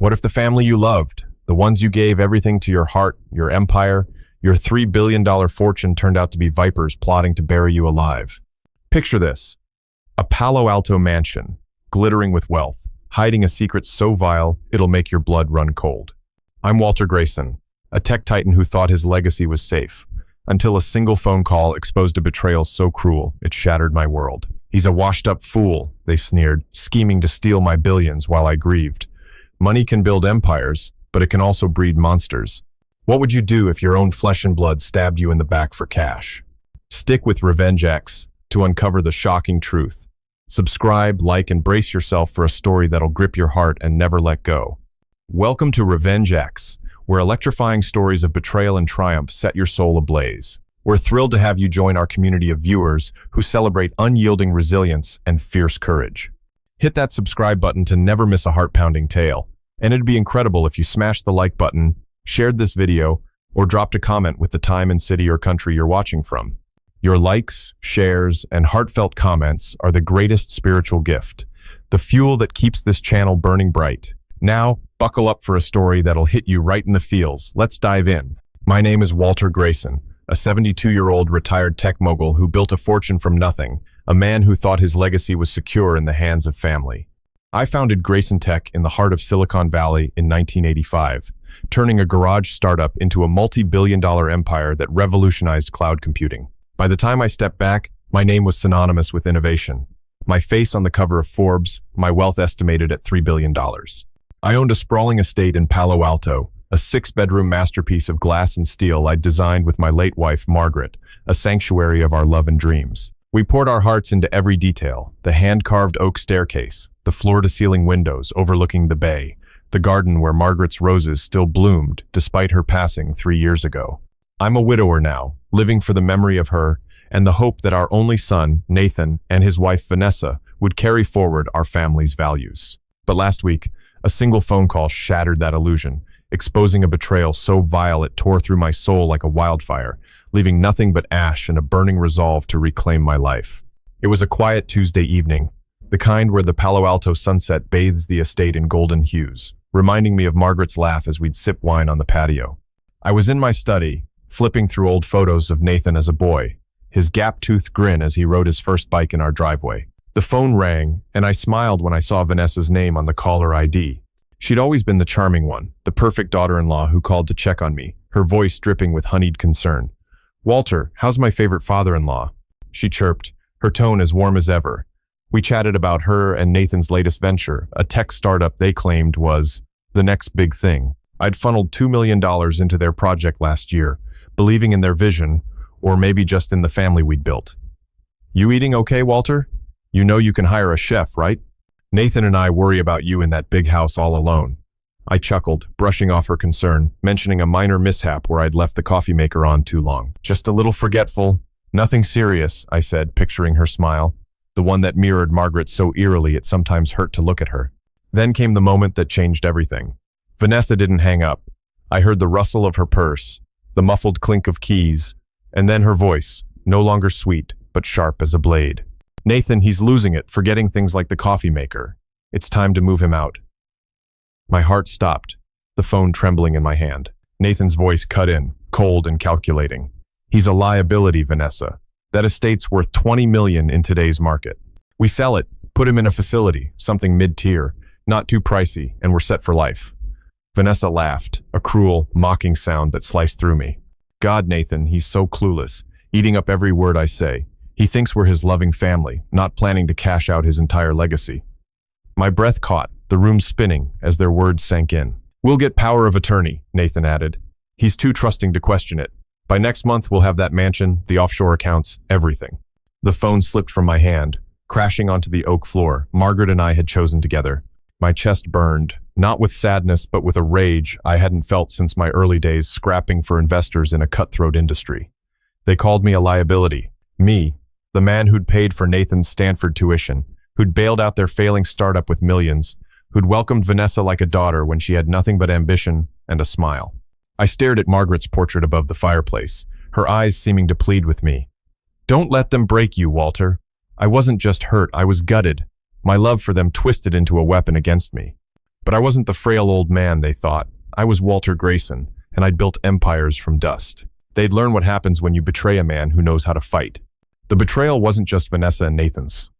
What if the family you loved, the ones you gave everything to, your heart, your empire, your $3 billion fortune, turned out to be vipers plotting to bury you alive? Picture this: a Palo Alto mansion, glittering with wealth, hiding a secret so vile it'll make your blood run cold. I'm Walter Grayson, a tech titan who thought his legacy was safe, until a single phone call exposed a betrayal so cruel it shattered my world. "He's a washed-up fool," they sneered, scheming to steal my billions while I grieved. Money can build empires, but it can also breed monsters. What would you do if your own flesh and blood stabbed you in the back for cash? Stick with RevengeX to uncover the shocking truth. Subscribe, like, and brace yourself for a story that'll grip your heart and never let go. Welcome to RevengeX, where electrifying stories of betrayal and triumph set your soul ablaze. We're thrilled to have you join our community of viewers who celebrate unyielding resilience and fierce courage. Hit that subscribe button to never miss a heart-pounding tale. And it'd be incredible if you smashed the like button, shared this video, or dropped a comment with the time and city or country you're watching from. Your likes, shares, and heartfelt comments are the greatest spiritual gift, the fuel that keeps this channel burning bright. Now, buckle up for a story that'll hit you right in the feels. Let's dive in. My name is Walter Grayson, a 72-year-old retired tech mogul who built a fortune from nothing, a man who thought his legacy was secure in the hands of family. I founded Grayson Tech in the heart of Silicon Valley in 1985, turning a garage startup into a multi-billion-dollar empire that revolutionized cloud computing. By the time I stepped back, my name was synonymous with innovation. My face on the cover of Forbes, my wealth estimated at $3 billion. I owned a sprawling estate in Palo Alto, a 6-bedroom masterpiece of glass and steel I'd designed with my late wife, Margaret, a sanctuary of our love and dreams. We poured our hearts into every detail: the hand-carved oak staircase, the floor-to-ceiling windows overlooking the bay, the garden where Margaret's roses still bloomed despite her passing 3 years ago. I'm a widower now, living for the memory of her and the hope that our only son, Nathan, and his wife, Vanessa, would carry forward our family's values. But last week, a single phone call shattered that illusion, exposing a betrayal so vile it tore through my soul like a wildfire, leaving nothing but ash and a burning resolve to reclaim my life. It was a quiet Tuesday evening, the kind where the Palo Alto sunset bathes the estate in golden hues, reminding me of Margaret's laugh as we'd sip wine on the patio. I was in my study, flipping through old photos of Nathan as a boy, his gap-toothed grin as he rode his first bike in our driveway. The phone rang, and I smiled when I saw Vanessa's name on the caller ID. She'd always been the charming one, the perfect daughter-in-law who called to check on me, her voice dripping with honeyed concern. "Walter, how's my favorite father-in-law?" she chirped, her tone as warm as ever. We chatted about her and Nathan's latest venture, a tech startup they claimed was the next big thing. I'd funneled $2 million into their project last year, believing in their vision, or maybe just in the family we'd built. "You eating okay, Walter? You know you can hire a chef, right? Nathan and I worry about you in that big house all alone." I chuckled, brushing off her concern, mentioning a minor mishap where I'd left the coffee maker on too long. "Just a little forgetful. Nothing serious," I said, picturing her smile, the one that mirrored Margaret so eerily it sometimes hurt to look at her. Then came the moment that changed everything. Vanessa didn't hang up. I heard the rustle of her purse, the muffled clink of keys, and then her voice, no longer sweet, but sharp as a blade. "Nathan, he's losing it, forgetting things like the coffee maker. It's time to move him out." My heart stopped, the phone trembling in my hand. Nathan's voice cut in, cold and calculating. "He's a liability, Vanessa. That estate's worth $20 million in today's market. We sell it, put him in a facility, something mid-tier, not too pricey, and we're set for life." Vanessa laughed, a cruel, mocking sound that sliced through me. "God, Nathan, he's so clueless, eating up every word I say. He thinks we're his loving family, not planning to cash out his entire legacy." My breath caught, the room spinning as their words sank in. "We'll get power of attorney," Nathan added. "He's too trusting to question it. By next month, we'll have that mansion, the offshore accounts, everything." The phone slipped from my hand, crashing onto the oak floor Margaret and I had chosen together. My chest burned, not with sadness but with a rage I hadn't felt since my early days scrapping for investors in a cutthroat industry. They called me a liability. Me, the man who'd paid for Nathan's Stanford tuition, who'd bailed out their failing startup with millions, who'd welcomed Vanessa like a daughter when she had nothing but ambition and a smile. I stared at Margaret's portrait above the fireplace, her eyes seeming to plead with me. "Don't let them break you, Walter." I wasn't just hurt, I was gutted, my love for them twisted into a weapon against me. But I wasn't the frail old man they thought. I was Walter Grayson, and I'd built empires from dust. They'd learn what happens when you betray a man who knows how to fight. The betrayal wasn't just Vanessa and Nathan's.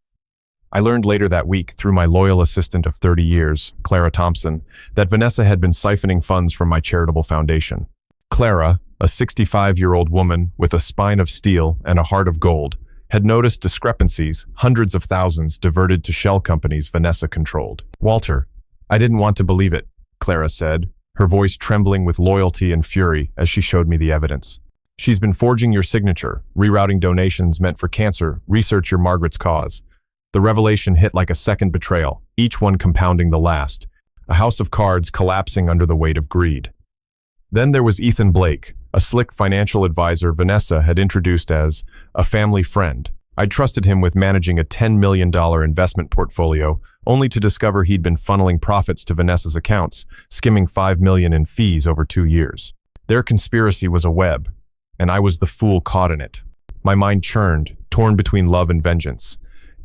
I learned later that week, through my loyal assistant of 30 years, Clara Thompson, that Vanessa had been siphoning funds from my charitable foundation. Clara, a 65-year-old woman with a spine of steel and a heart of gold, had noticed discrepancies, hundreds of thousands diverted to shell companies Vanessa controlled. "Walter, I didn't want to believe it," Clara said, her voice trembling with loyalty and fury as she showed me the evidence. "She's been forging your signature, rerouting donations meant for cancer, research your Margaret's cause." The revelation hit like a second betrayal, each one compounding the last, a house of cards collapsing under the weight of greed. Then there was Ethan Blake, a slick financial advisor Vanessa had introduced as a family friend. I'd trusted him with managing a $10 million investment portfolio, only to discover he'd been funneling profits to Vanessa's accounts, skimming $5 million in fees over 2 years. Their conspiracy was a web, and I was the fool caught in it. My mind churned, torn between love and vengeance.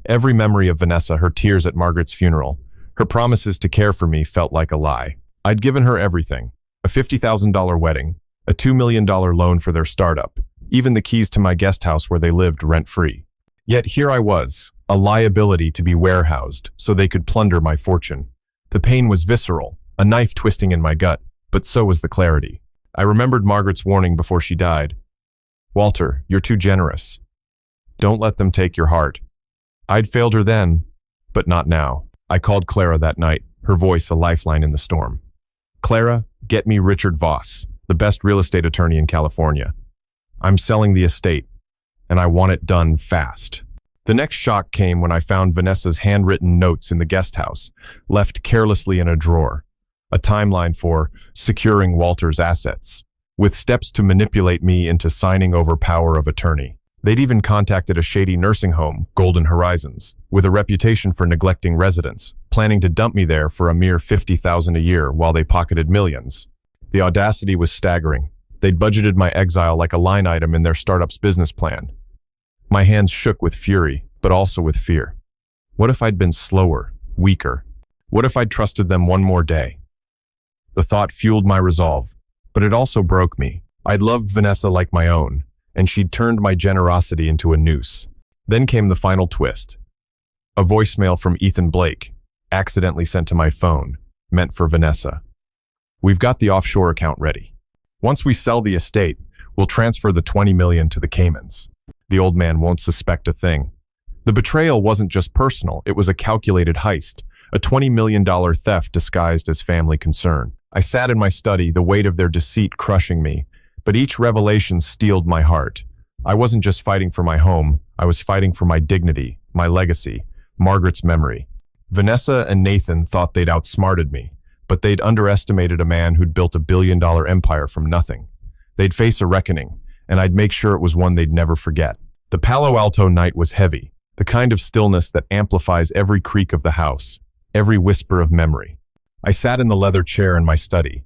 Every memory of Vanessa, her tears at Margaret's funeral, her promises to care for me felt like a lie. I'd given her everything, a $50,000 wedding, a $2 million loan for their startup, even the keys to my guest house where they lived rent-free. Yet here I was, a liability to be warehoused so they could plunder my fortune. The pain was visceral, a knife twisting in my gut, but so was the clarity. I remembered Margaret's warning before she died. "Walter, you're too generous. Don't let them take your heart." I'd failed her then, but not now. I called Clara that night, her voice a lifeline in the storm. "Clara, get me Richard Voss, the best real estate attorney in California. I'm selling the estate, and I want it done fast." The next shock came when I found Vanessa's handwritten notes in the guest house, left carelessly in a drawer. A timeline for securing Walter's assets, with steps to manipulate me into signing over power of attorney. They'd even contacted a shady nursing home, Golden Horizons, with a reputation for neglecting residents, planning to dump me there for a mere $50,000 a year while they pocketed millions. The audacity was staggering. They'd budgeted my exile like a line item in their startup's business plan. My hands shook with fury, but also with fear. What if I'd been slower, weaker? What if I'd trusted them one more day? The thought fueled my resolve, but it also broke me. I'd loved Vanessa like my own, and she'd turned my generosity into a noose. Then came the final twist. A voicemail from Ethan Blake, accidentally sent to my phone, meant for Vanessa. "We've got the offshore account ready. Once we sell the estate, we'll transfer the $20 million to the Caymans. The old man won't suspect a thing." The betrayal wasn't just personal, it was a calculated heist, a $20 million theft disguised as family concern. I sat in my study, the weight of their deceit crushing me, but each revelation steeled my heart. I wasn't just fighting for my home, I was fighting for my dignity, my legacy, Margaret's memory. Vanessa and Nathan thought they'd outsmarted me, but they'd underestimated a man who'd built a billion-dollar empire from nothing. They'd face a reckoning, and I'd make sure it was one they'd never forget. The Palo Alto night was heavy, the kind of stillness that amplifies every creak of the house, every whisper of memory. I sat in the leather chair in my study,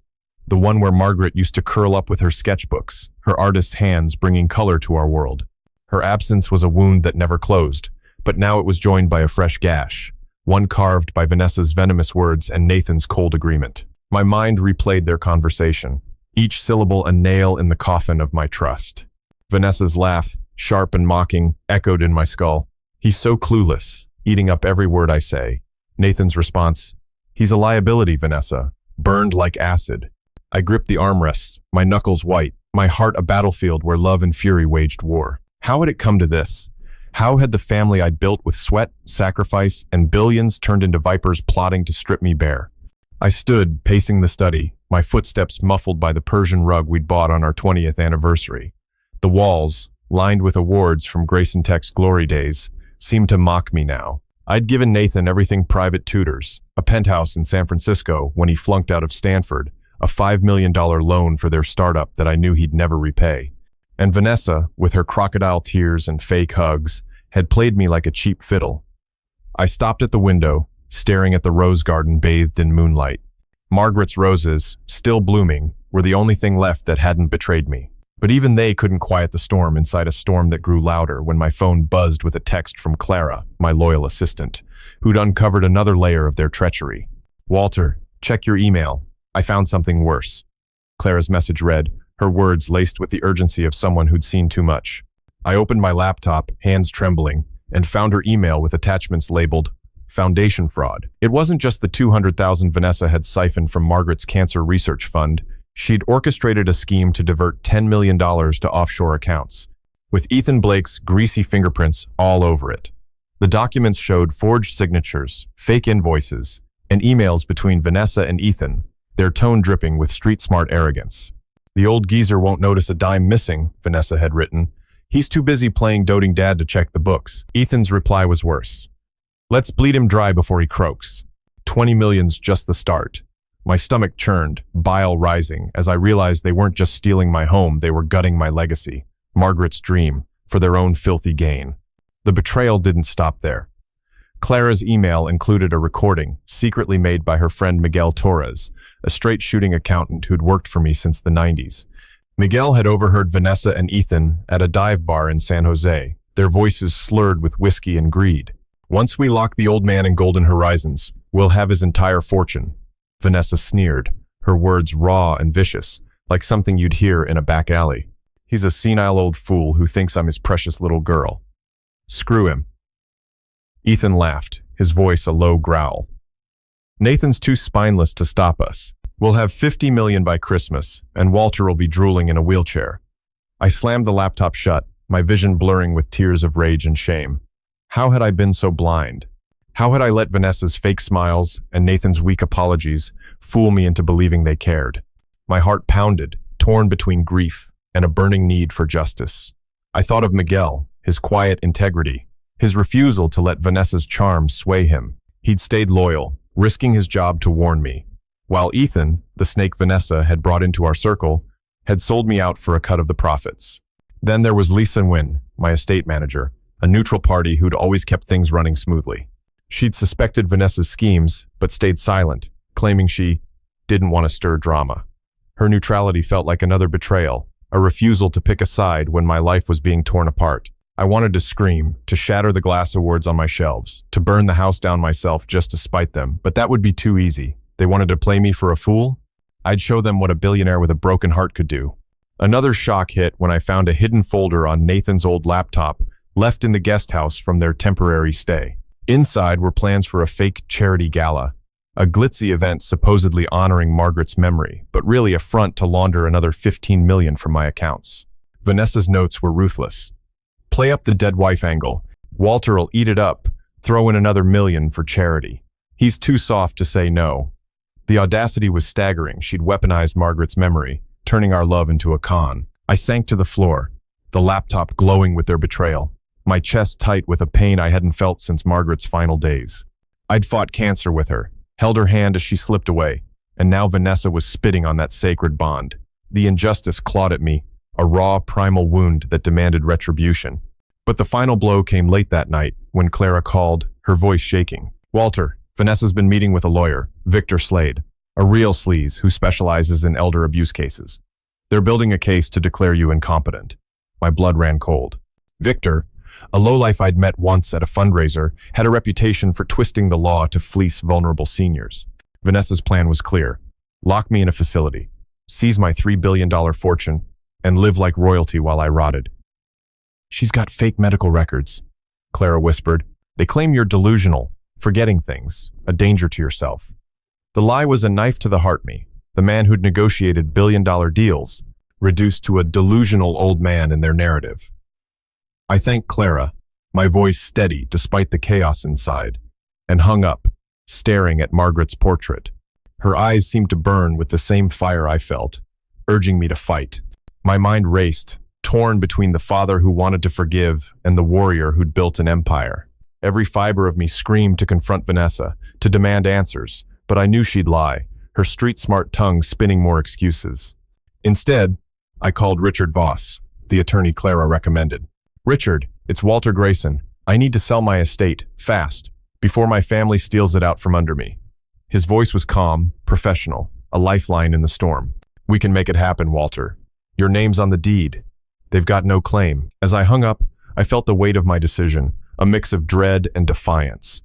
the one where Margaret used to curl up with her sketchbooks, her artist's hands bringing color to our world. Her absence was a wound that never closed, but now it was joined by a fresh gash, one carved by Vanessa's venomous words and Nathan's cold agreement. My mind replayed their conversation, each syllable a nail in the coffin of my trust. Vanessa's laugh, sharp and mocking, echoed in my skull. "He's so clueless, eating up every word I say." Nathan's response, "He's a liability, Vanessa, burned like acid." I gripped the armrests, my knuckles white, my heart a battlefield where love and fury waged war. How had it come to this? How had the family I'd built with sweat, sacrifice, and billions turned into vipers plotting to strip me bare? I stood, pacing the study, my footsteps muffled by the Persian rug we'd bought on our 20th anniversary. The walls, lined with awards from Grayson Tech's glory days, seemed to mock me now. I'd given Nathan everything: private tutors, a penthouse in San Francisco when he flunked out of Stanford, a $5 million loan for their startup that I knew he'd never repay. And Vanessa, with her crocodile tears and fake hugs, had played me like a cheap fiddle. I stopped at the window, staring at the rose garden bathed in moonlight. Margaret's roses, still blooming, were the only thing left that hadn't betrayed me. But even they couldn't quiet the storm inside a storm that grew louder when my phone buzzed with a text from Clara, my loyal assistant, who'd uncovered another layer of their treachery. "Walter, Check your email. I found something worse. Clara's message read, her words laced with the urgency of someone who'd seen too much. I opened my laptop, hands trembling, and found her email with attachments labeled Foundation Fraud. It wasn't just the $200,000 Vanessa had siphoned from Margaret's cancer research fund. She'd orchestrated a scheme to divert $10 million to offshore accounts, with Ethan Blake's greasy fingerprints all over it. The documents showed forged signatures, fake invoices, and emails between Vanessa and Ethan, their tone dripping with street-smart arrogance. "The old geezer won't notice a dime missing," Vanessa had written. "He's too busy playing doting dad to check the books." Ethan's reply was worse. "Let's bleed him dry before he croaks. 20 million's just the start." My stomach churned, bile rising, as I realized they weren't just stealing my home, they were gutting my legacy, Margaret's dream, for their own filthy gain. The betrayal didn't stop there. Clara's email included a recording, secretly made by her friend Miguel Torres, a straight-shooting accountant who'd worked for me since the 90s. Miguel had overheard Vanessa and Ethan at a dive bar in San Jose, their voices slurred with whiskey and greed. "Once we lock the old man in Golden Horizons, we'll have his entire fortune." Vanessa sneered, her words raw and vicious, like something you'd hear in a back alley. "He's a senile old fool who thinks I'm his precious little girl. Screw him." Ethan laughed, his voice a low growl. "Nathan's too spineless to stop us. We'll have 50 million by Christmas, and Walter will be drooling in a wheelchair." I slammed the laptop shut, my vision blurring with tears of rage and shame. How had I been so blind? How had I let Vanessa's fake smiles and Nathan's weak apologies fool me into believing they cared? My heart pounded, torn between grief and a burning need for justice. I thought of Miguel, his quiet integrity, his refusal to let Vanessa's charm sway him. He'd stayed loyal, risking his job to warn me, while Ethan, the snake Vanessa had brought into our circle, had sold me out for a cut of the profits. Then there was Lisa Nguyen, my estate manager, a neutral party who'd always kept things running smoothly. She'd suspected Vanessa's schemes, but stayed silent, claiming she didn't want to stir drama. Her neutrality felt like another betrayal, a refusal to pick a side when my life was being torn apart. I wanted to scream, to shatter the glass awards on my shelves, to burn the house down myself just to spite them, but that would be too easy. They wanted to play me for a fool? I'd show them what a billionaire with a broken heart could do. Another shock hit when I found a hidden folder on Nathan's old laptop, left in the guest house from their temporary stay. Inside were plans for a fake charity gala, a glitzy event supposedly honoring Margaret's memory, but really a front to launder another 15 million from my accounts. Vanessa's notes were ruthless. "Play up the dead wife angle. Walter'll eat it up, throw in another million for charity. He's too soft to say no." The audacity was staggering. She'd weaponized Margaret's memory, turning our love into a con. I sank to the floor, the laptop glowing with their betrayal, my chest tight with a pain I hadn't felt since Margaret's final days. I'd fought cancer with her, held her hand as she slipped away, and now Vanessa was spitting on that sacred bond. The injustice clawed at me, a raw, primal wound that demanded retribution. But the final blow came late that night when Clara called, her voice shaking. "Walter, Vanessa's been meeting with a lawyer, Victor Slade, a real sleaze who specializes in elder abuse cases. They're building a case to declare you incompetent." My blood ran cold. Victor, a lowlife I'd met once at a fundraiser, had a reputation for twisting the law to fleece vulnerable seniors. Vanessa's plan was clear. Lock me in a facility, seize my $3 billion fortune, and live like royalty while I rotted. "She's got fake medical records," Clara whispered. "They claim you're delusional, forgetting things, a danger to yourself." The lie was a knife to the heart me, the man who'd negotiated billion-dollar deals, reduced to a delusional old man in their narrative. I thanked Clara, my voice steady despite the chaos inside, and hung up, staring at Margaret's portrait. Her eyes seemed to burn with the same fire I felt, urging me to fight. My mind raced, torn between the father who wanted to forgive and the warrior who'd built an empire. Every fiber of me screamed to confront Vanessa, to demand answers, but I knew she'd lie, her street-smart tongue spinning more excuses. Instead, I called Richard Voss, the attorney Clara recommended. "Richard, it's Walter Grayson. I need to sell my estate, fast, before my family steals it out from under me." His voice was calm, professional, a lifeline in the storm. "We can make it happen, Walter. Your name's on the deed. They've got no claim." As I hung up, I felt the weight of my decision, a mix of dread and defiance.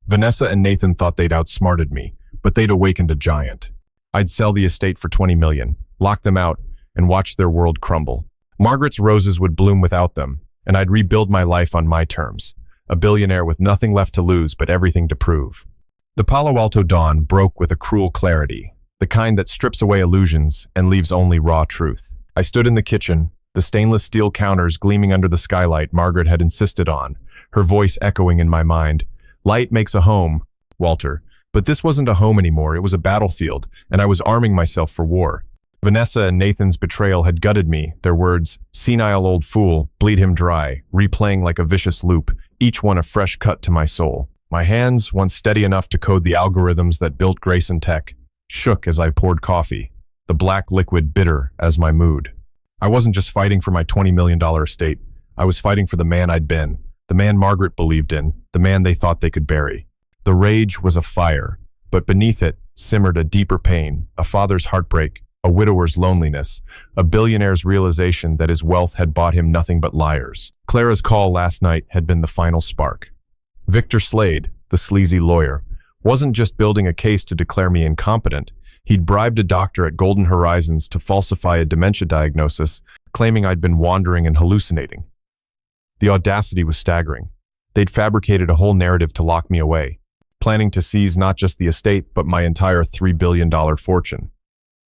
Vanessa and Nathan thought they'd outsmarted me, but they'd awakened a giant. I'd sell the estate for 20 million, lock them out, and watch their world crumble. Margaret's roses would bloom without them, and I'd rebuild my life on my terms, a billionaire with nothing left to lose but everything to prove. The Palo Alto dawn broke with a cruel clarity, the kind that strips away illusions and leaves only raw truth. I stood in the kitchen, the stainless steel counters gleaming under the skylight Margaret had insisted on, her voice echoing in my mind. Light makes a home, Walter. But this wasn't a home anymore, it was a battlefield, and I was arming myself for war. Vanessa and Nathan's betrayal had gutted me, their words, senile old fool, bleed him dry, replaying like a vicious loop, each one a fresh cut to my soul. My hands, once steady enough to code the algorithms that built Grayson Tech, shook as I poured coffee, the black liquid bitter as my mood. I wasn't just fighting for my $20 million estate, I was fighting for the man I'd been, the man Margaret believed in, the man they thought they could bury. The rage was a fire, but beneath it simmered a deeper pain, a father's heartbreak, a widower's loneliness, a billionaire's realization that his wealth had bought him nothing but liars. Clara's call last night had been the final spark. Victor Slade, the sleazy lawyer, wasn't just building a case to declare me incompetent. He'd bribed a doctor at Golden Horizons to falsify a dementia diagnosis, claiming I'd been wandering and hallucinating. The audacity was staggering. They'd fabricated a whole narrative to lock me away, planning to seize not just the estate, but my entire $3 billion fortune.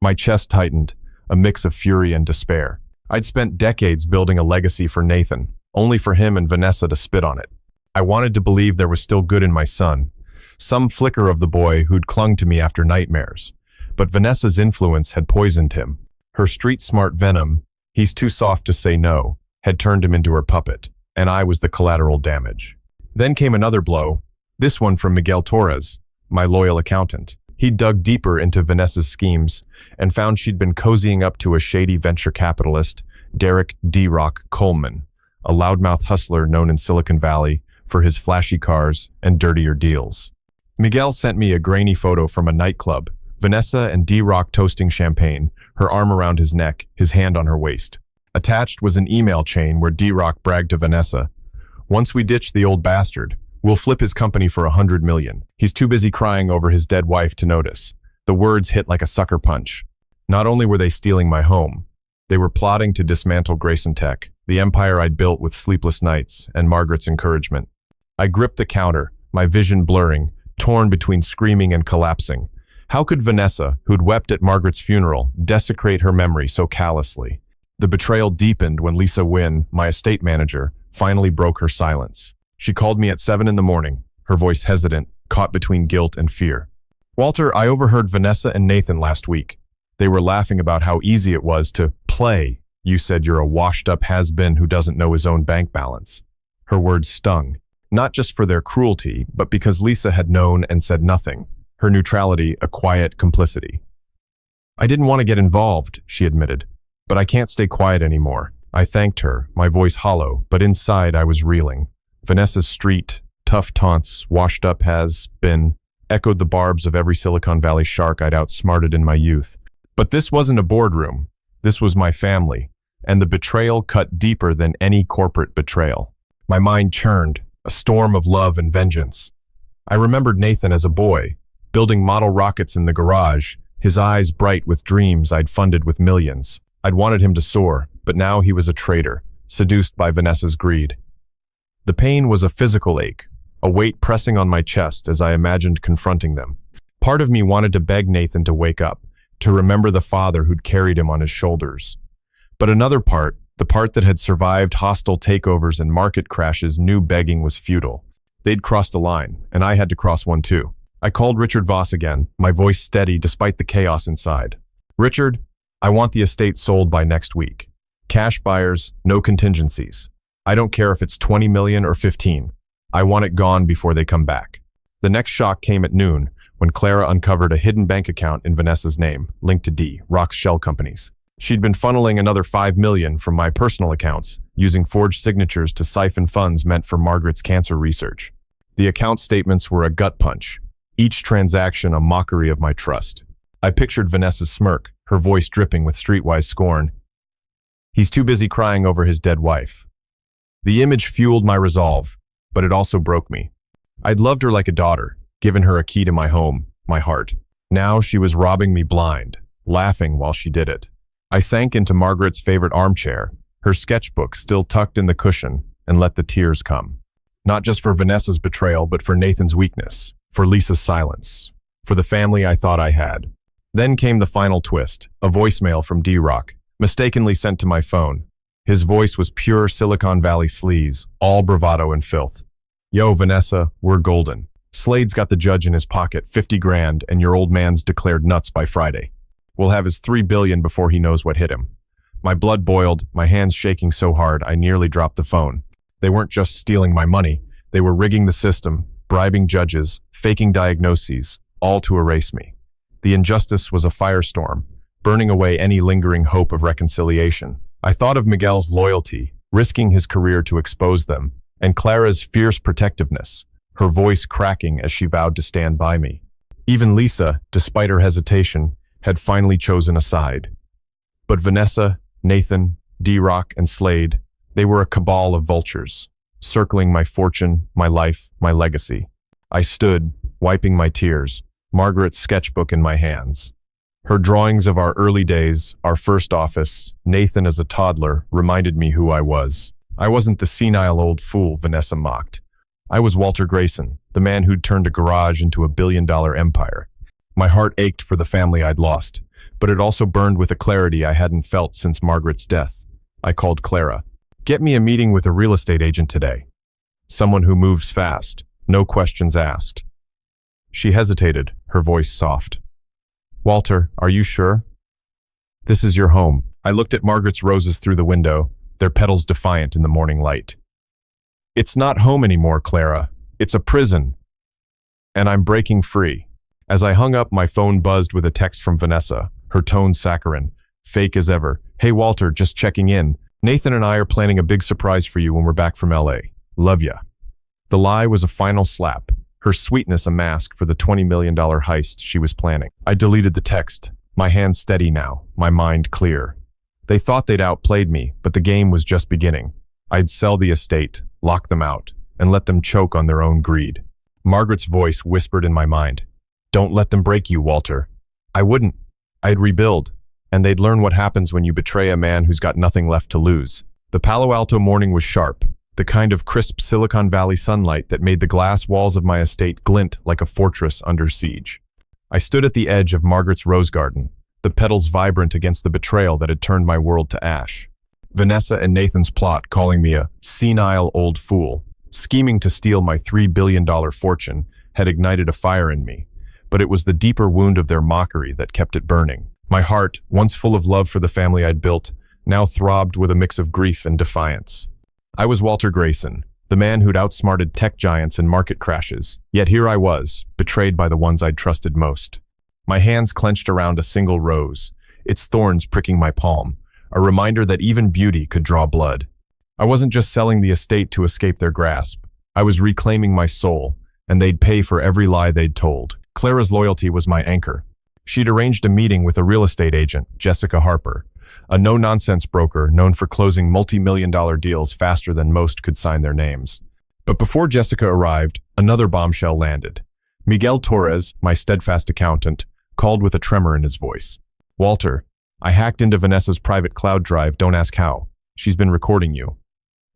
My chest tightened, a mix of fury and despair. I'd spent decades building a legacy for Nathan, only for him and Vanessa to spit on it. I wanted to believe there was still good in my son, some flicker of the boy who'd clung to me after nightmares. But Vanessa's influence had poisoned him. Her street-smart venom, he's too soft to say no, had turned him into her puppet, and I was the collateral damage. Then came another blow, this one from Miguel Torres, my loyal accountant. He'd dug deeper into Vanessa's schemes and found she'd been cozying up to a shady venture capitalist, Derek D-Rock Coleman, a loudmouth hustler known in Silicon Valley for his flashy cars and dirtier deals. Miguel sent me a grainy photo from a nightclub, Vanessa and D-Rock toasting champagne, her arm around his neck, his hand on her waist. Attached was an email chain where D-Rock bragged to Vanessa, "Once we ditch the old bastard, we'll flip his company for $100 million. He's too busy crying over his dead wife to notice." The words hit like a sucker punch. Not only were they stealing my home, they were plotting to dismantle Grayson Tech, the empire I'd built with sleepless nights and Margaret's encouragement. I gripped the counter, my vision blurring, torn between screaming and collapsing. How could Vanessa, who'd wept at Margaret's funeral, desecrate her memory so callously? The betrayal deepened when Lisa Wynn, my estate manager, finally broke her silence. She called me at 7 in the morning, her voice hesitant, caught between guilt and fear. "Walter, I overheard Vanessa and Nathan last week. They were laughing about how easy it was to play. You said you're a washed-up has-been who doesn't know his own bank balance." Her words stung, not just for their cruelty, but because Lisa had known and said nothing, her neutrality a quiet complicity. "I didn't want to get involved," she admitted, "but I can't stay quiet anymore." I thanked her, my voice hollow, but inside I was reeling. Vanessa's street, tough taunts, washed up has been, echoed the barbs of every Silicon Valley shark I'd outsmarted in my youth. But this wasn't a boardroom. This was my family, and the betrayal cut deeper than any corporate betrayal. My mind churned, a storm of love and vengeance. I remembered Nathan as a boy, building model rockets in the garage, his eyes bright with dreams I'd funded with millions. I'd wanted him to soar, but now he was a traitor, seduced by Vanessa's greed. The pain was a physical ache, a weight pressing on my chest as I imagined confronting them. Part of me wanted to beg Nathan to wake up, to remember the father who'd carried him on his shoulders. But another part, the part that had survived hostile takeovers and market crashes, knew begging was futile. They'd crossed a line, and I had to cross one too. I called Richard Voss again, my voice steady despite the chaos inside. "Richard, I want the estate sold by next week. Cash buyers, no contingencies. I don't care if it's 20 million or 15. I want it gone before they come back." The next shock came at noon, when Clara uncovered a hidden bank account in Vanessa's name, linked to D-Rock's shell companies. She'd been funneling another 5 million from my personal accounts, using forged signatures to siphon funds meant for Margaret's cancer research. The account statements were a gut punch, each transaction a mockery of my trust. I pictured Vanessa's smirk, her voice dripping with streetwise scorn. "He's too busy crying over his dead wife." The image fueled my resolve, but it also broke me. I'd loved her like a daughter, given her a key to my home, my heart. Now she was robbing me blind, laughing while she did it. I sank into Margaret's favorite armchair, her sketchbook still tucked in the cushion, and let the tears come. Not just for Vanessa's betrayal, but for Nathan's weakness, for Lisa's silence, for the family I thought I had. Then came the final twist, a voicemail from D-Rock, mistakenly sent to my phone. His voice was pure Silicon Valley sleaze, all bravado and filth. Yo, Vanessa, we're golden. Slade's got the judge in his pocket, 50 grand, and your old man's declared nuts by Friday. We'll have his 3 billion before he knows what hit him. My blood boiled, my hands shaking so hard I nearly dropped the phone. They weren't just stealing my money, they were rigging the system, bribing judges, faking diagnoses, all to erase me. The injustice was a firestorm, burning away any lingering hope of reconciliation. I thought of Miguel's loyalty, risking his career to expose them, and Clara's fierce protectiveness, her voice cracking as she vowed to stand by me. Even Lisa, despite her hesitation, had finally chosen a side. But Vanessa, Nathan, D-Rock, and Slade, they were a cabal of vultures, circling my fortune, my life, my legacy. I stood, wiping my tears, Margaret's sketchbook in my hands. Her drawings of our early days, our first office, Nathan as a toddler, reminded me who I was. I wasn't the senile old fool Vanessa mocked. I was Walter Grayson, the man who'd turned a garage into a billion-dollar empire. My heart ached for the family I'd lost, but it also burned with a clarity I hadn't felt since Margaret's death. I called Clara. Get me a meeting with a real estate agent today. Someone who moves fast, no questions asked. She hesitated, her voice soft. Walter, are you sure? This is your home. I looked at Margaret's roses through the window, their petals defiant in the morning light. It's not home anymore, Clara. It's a prison. And I'm breaking free. As I hung up, my phone buzzed with a text from Vanessa, her tone saccharine, fake as ever. Hey Walter, just checking in. Nathan and I are planning a big surprise for you when we're back from LA. Love ya. The lie was a final slap, her sweetness a mask for the $20 million heist she was planning. I deleted the text, my hands steady now, my mind clear. They thought they'd outplayed me, but the game was just beginning. I'd sell the estate, lock them out, and let them choke on their own greed. Margaret's voice whispered in my mind, Don't let them break you, Walter. I wouldn't. I'd rebuild, and they'd learn what happens when you betray a man who's got nothing left to lose. The Palo Alto morning was sharp, the kind of crisp Silicon Valley sunlight that made the glass walls of my estate glint like a fortress under siege. I stood at the edge of Margaret's rose garden, the petals vibrant against the betrayal that had turned my world to ash. Vanessa and Nathan's plot calling me a senile old fool, scheming to steal my $3 billion fortune, had ignited a fire in me, but it was the deeper wound of their mockery that kept it burning. My heart, once full of love for the family I'd built, now throbbed with a mix of grief and defiance. I was Walter Grayson, the man who'd outsmarted tech giants in market crashes, yet here I was, betrayed by the ones I'd trusted most. My hands clenched around a single rose, its thorns pricking my palm, a reminder that even beauty could draw blood. I wasn't just selling the estate to escape their grasp. I was reclaiming my soul, and they'd pay for every lie they'd told. Clara's loyalty was my anchor. She'd arranged a meeting with a real estate agent, Jessica Harper, a no-nonsense broker known for closing multi-million-dollar deals faster than most could sign their names. But before Jessica arrived, another bombshell landed. Miguel Torres, my steadfast accountant, called with a tremor in his voice. Walter, I hacked into Vanessa's private cloud drive, don't ask how. She's been recording you.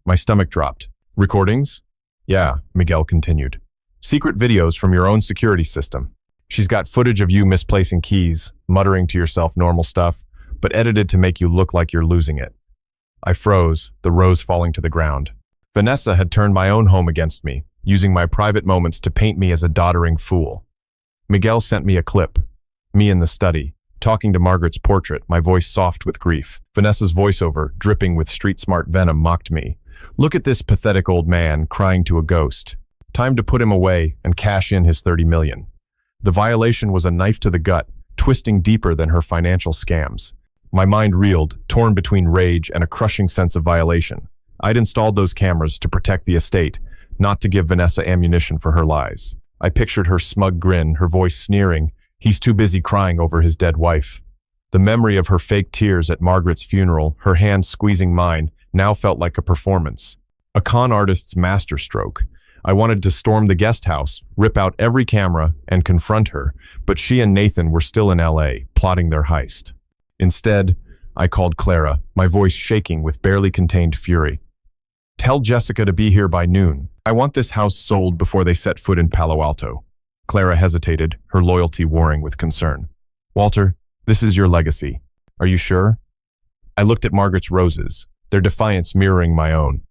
My stomach dropped. Recordings? Yeah, Miguel continued. Secret videos from your own security system. She's got footage of you misplacing keys, muttering to yourself normal stuff, but edited to make you look like you're losing it. I froze, the rose falling to the ground. Vanessa had turned my own home against me, using my private moments to paint me as a doddering fool. Miguel sent me a clip, me in the study, talking to Margaret's portrait, my voice soft with grief. Vanessa's voiceover, dripping with street-smart venom, mocked me. Look at this pathetic old man crying to a ghost. Time to put him away and cash in his 30 million. The violation was a knife to the gut, twisting deeper than her financial scams. My mind reeled, torn between rage and a crushing sense of violation. I'd installed those cameras to protect the estate, not to give Vanessa ammunition for her lies. I pictured her smug grin, her voice sneering. He's too busy crying over his dead wife. The memory of her fake tears at Margaret's funeral, her hand squeezing mine, now felt like a performance. A con artist's masterstroke. I wanted to storm the guest house, rip out every camera, and confront her, but she and Nathan were still in LA, plotting their heist. Instead, I called Clara, my voice shaking with barely contained fury. "Tell Jessica to be here by noon. I want this house sold before they set foot in Palo Alto." Clara hesitated, her loyalty warring with concern. "Walter, this is your legacy. Are you sure?" I looked at Margaret's roses, their defiance mirroring my own.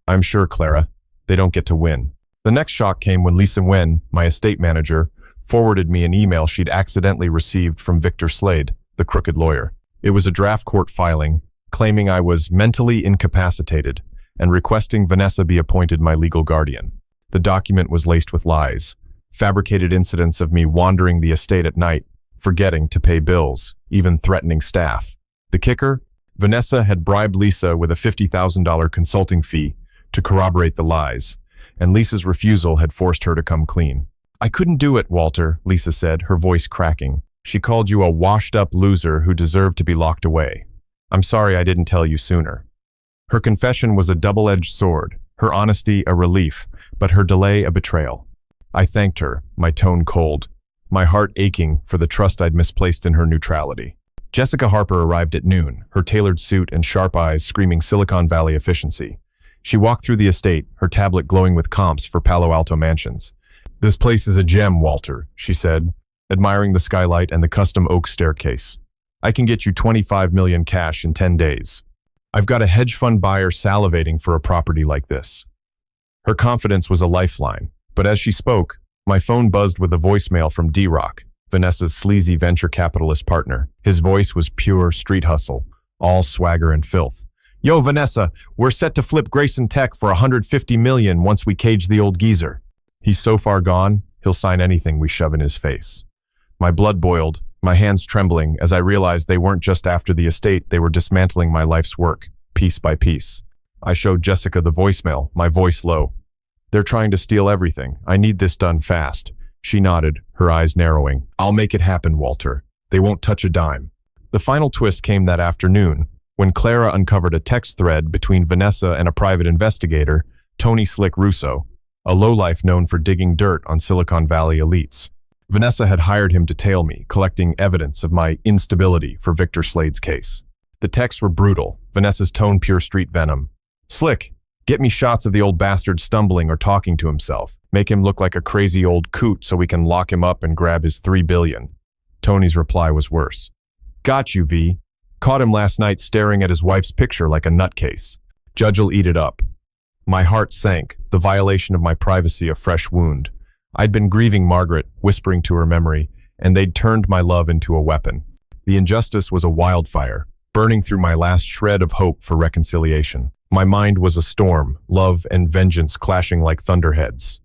"I'm sure, Clara. They don't get to win." The next shock came when Lisa Nguyen, my estate manager, forwarded me an email she'd accidentally received from Victor Slade, the crooked lawyer. It was a draft court filing, claiming I was mentally incapacitated and requesting Vanessa be appointed my legal guardian. The document was laced with lies, fabricated incidents of me wandering the estate at night, forgetting to pay bills, even threatening staff. The kicker? Vanessa had bribed Lisa with a $50,000 consulting fee to corroborate the lies, and Lisa's refusal had forced her to come clean. "I couldn't do it, Walter," Lisa said, her voice cracking. "She called you a washed-up loser who deserved to be locked away. I'm sorry I didn't tell you sooner." Her confession was a double-edged sword, her honesty a relief, but her delay a betrayal. I thanked her, my tone cold, my heart aching for the trust I'd misplaced in her neutrality. Jessica Harper arrived at noon, her tailored suit and sharp eyes screaming Silicon Valley efficiency. She walked through the estate, her tablet glowing with comps for Palo Alto mansions. "This place is a gem, Walter," she said, admiring the skylight and the custom oak staircase. "I can get you $25 million cash in 10 days. I've got a hedge fund buyer salivating for a property like this." Her confidence was a lifeline, but as she spoke, my phone buzzed with a voicemail from D-Rock, Vanessa's sleazy venture capitalist partner. His voice was pure street hustle, all swagger and filth. "Yo, Vanessa, we're set to flip Grayson Tech for $150 million once we cage the old geezer. He's so far gone, he'll sign anything we shove in his face." My blood boiled, my hands trembling as I realized they weren't just after the estate, they were dismantling my life's work, piece by piece. I showed Jessica the voicemail, my voice low. "They're trying to steal everything. I need this done fast." She nodded, her eyes narrowing. "I'll make it happen, Walter. They won't touch a dime." The final twist came that afternoon, when Clara uncovered a text thread between Vanessa and a private investigator, Tony Slick Russo, a lowlife known for digging dirt on Silicon Valley elites. Vanessa had hired him to tail me, collecting evidence of my instability for Victor Slade's case. The texts were brutal, Vanessa's tone pure street venom. "Slick, get me shots of the old bastard stumbling or talking to himself. Make him look like a crazy old coot so we can lock him up and grab his $3 billion. Tony's reply was worse. "Got you, V. Caught him last night staring at his wife's picture like a nutcase. Judge'll eat it up." My heart sank, the violation of my privacy a fresh wound. I'd been grieving Margaret, whispering to her memory, and they'd turned my love into a weapon. The injustice was a wildfire, burning through my last shred of hope for reconciliation. My mind was a storm, love and vengeance clashing like thunderheads.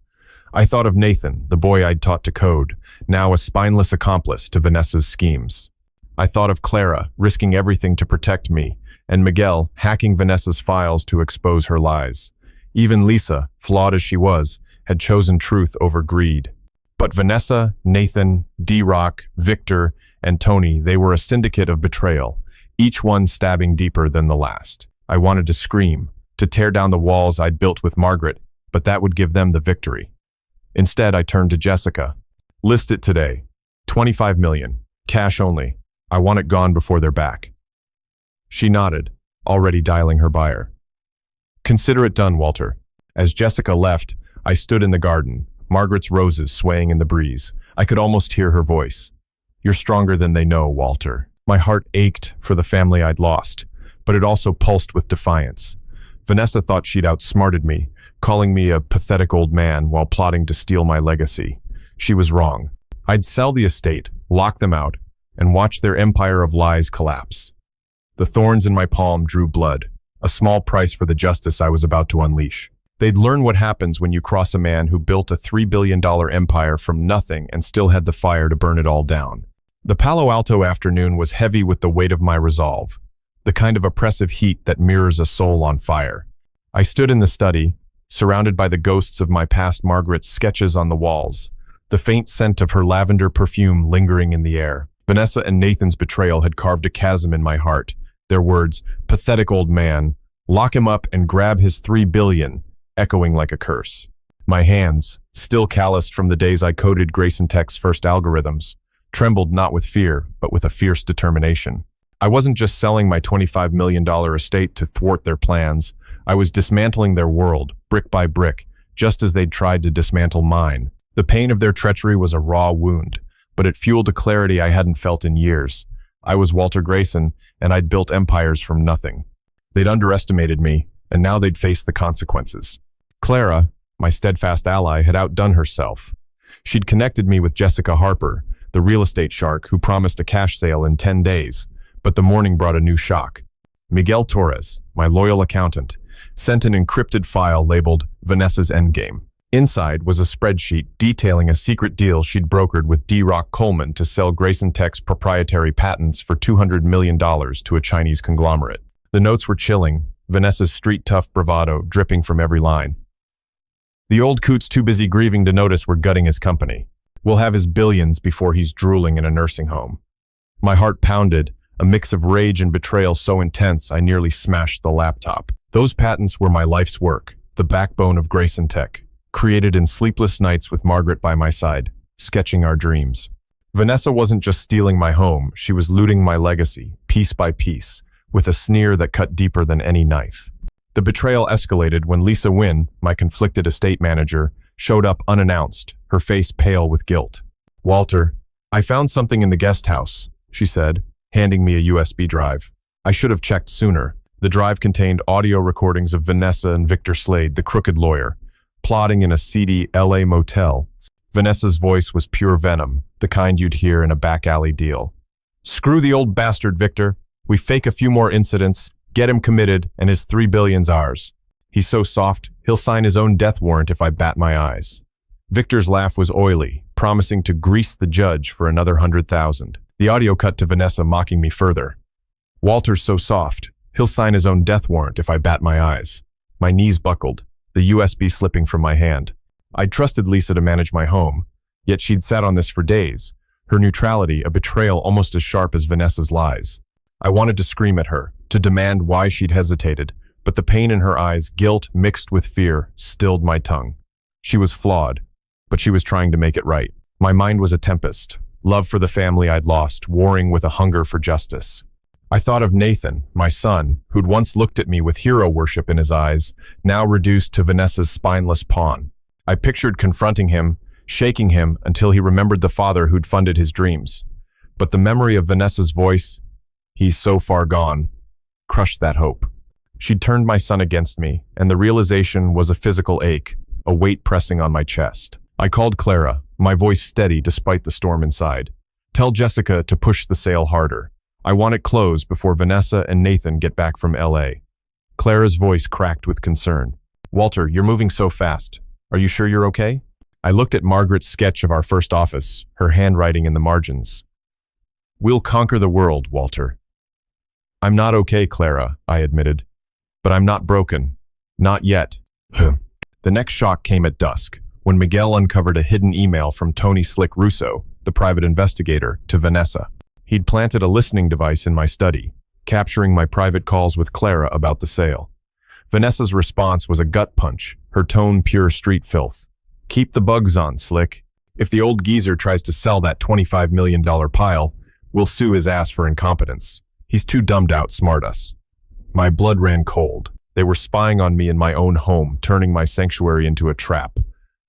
I thought of Nathan, the boy I'd taught to code, now a spineless accomplice to Vanessa's schemes. I thought of Clara, risking everything to protect me, and Miguel, hacking Vanessa's files to expose her lies. Even Lisa, flawed as she was, had chosen truth over greed. But Vanessa, Nathan, D-Rock, Victor, and Tony, they were a syndicate of betrayal, each one stabbing deeper than the last. I wanted to scream, to tear down the walls I'd built with Margaret, but that would give them the victory. Instead, I turned to Jessica. "List it today. $25 million. Cash only. I want it gone before they're back." She nodded, already dialing her buyer. "Consider it done, Walter." As Jessica left, I stood in the garden, Margaret's roses swaying in the breeze. I could almost hear her voice. "You're stronger than they know, Walter." My heart ached for the family I'd lost, but it also pulsed with defiance. Vanessa thought she'd outsmarted me, calling me a pathetic old man while plotting to steal my legacy. She was wrong. I'd sell the estate, lock them out, and watch their empire of lies collapse. The thorns in my palm drew blood, a small price for the justice I was about to unleash. They'd learn what happens when you cross a man who built a $3 billion empire from nothing and still had the fire to burn it all down. The Palo Alto afternoon was heavy with the weight of my resolve, the kind of oppressive heat that mirrors a soul on fire. I stood in the study, surrounded by the ghosts of my past Margaret's sketches on the walls, the faint scent of her lavender perfume lingering in the air. Vanessa and Nathan's betrayal had carved a chasm in my heart. Their words, "pathetic old man," "lock him up and grab his $3 billion," echoing like a curse. My hands, still calloused from the days I coded Grayson Tech's first algorithms, trembled not with fear, but with a fierce determination. I wasn't just selling my $25 million estate to thwart their plans. I was dismantling their world, brick by brick, just as they'd tried to dismantle mine. The pain of their treachery was a raw wound, but it fueled a clarity I hadn't felt in years. I was Walter Grayson, and I'd built empires from nothing. They'd underestimated me, and now they'd face the consequences. Clara, my steadfast ally, had outdone herself. She'd connected me with Jessica Harper, the real estate shark who promised a cash sale in 10 days, but the morning brought a new shock. Miguel Torres, my loyal accountant, sent an encrypted file labeled Vanessa's Endgame. Inside was a spreadsheet detailing a secret deal she'd brokered with D. Rock Coleman to sell Grayson Tech's proprietary patents for $200 million to a Chinese conglomerate. The notes were chilling, Vanessa's street-tough bravado dripping from every line. The old coot's too busy grieving to notice we're gutting his company. We'll have his billions before he's drooling in a nursing home. My heart pounded, a mix of rage and betrayal so intense I nearly smashed the laptop. Those patents were my life's work, the backbone of Grayson Tech, created in sleepless nights with Margaret by my side, sketching our dreams. Vanessa wasn't just stealing my home, she was looting my legacy, piece by piece, with a sneer that cut deeper than any knife. The betrayal escalated when Lisa Wynn, my conflicted estate manager, showed up unannounced, her face pale with guilt. "Walter, I found something in the guest house," she said, handing me a USB drive. I should have checked sooner. The drive contained audio recordings of Vanessa and Victor Slade, the crooked lawyer, plotting in a seedy LA motel. Vanessa's voice was pure venom, the kind you'd hear in a back alley deal. "Screw the old bastard, Victor. We fake a few more incidents, get him committed, and his $3 billion's ours. He's so soft, he'll sign his own death warrant if I bat my eyes." Victor's laugh was oily, promising to grease the judge for another 100,000. The audio cut to Vanessa mocking me further. "Walter's so soft, he'll sign his own death warrant if I bat my eyes." My knees buckled, the USB slipping from my hand. I'd trusted Lisa to manage my home, yet she'd sat on this for days, her neutrality a betrayal almost as sharp as Vanessa's lies. I wanted to scream at her, to demand why she'd hesitated, but the pain in her eyes, guilt mixed with fear, stilled my tongue. She was flawed, but she was trying to make it right. My mind was a tempest, love for the family I'd lost, warring with a hunger for justice. I thought of Nathan, my son, who'd once looked at me with hero worship in his eyes, now reduced to Vanessa's spineless pawn. I pictured confronting him, shaking him until he remembered the father who'd funded his dreams. But the memory of Vanessa's voice, "He's so far gone," crushed that hope. She'd turned my son against me, and the realization was a physical ache, a weight pressing on my chest. I called Clara, my voice steady despite the storm inside. "Tell Jessica to push the sale harder. I want it closed before Vanessa and Nathan get back from LA. Clara's voice cracked with concern. "Walter, you're moving so fast. Are you sure you're okay?" I looked at Margaret's sketch of our first office, her handwriting in the margins. "We'll conquer the world, Walter." "I'm not okay, Clara," I admitted. "But I'm not broken. Not yet." The next shock came at dusk, when Miguel uncovered a hidden email from Tony Slick Russo, the private investigator, to Vanessa. He'd planted a listening device in my study, capturing my private calls with Clara about the sale. Vanessa's response was a gut punch, her tone pure street filth. "Keep the bugs on, Slick. If the old geezer tries to sell that $25 million pile, we'll sue his ass for incompetence. He's too dumb to outsmart us." My blood ran cold. They were spying on me in my own home, turning my sanctuary into a trap.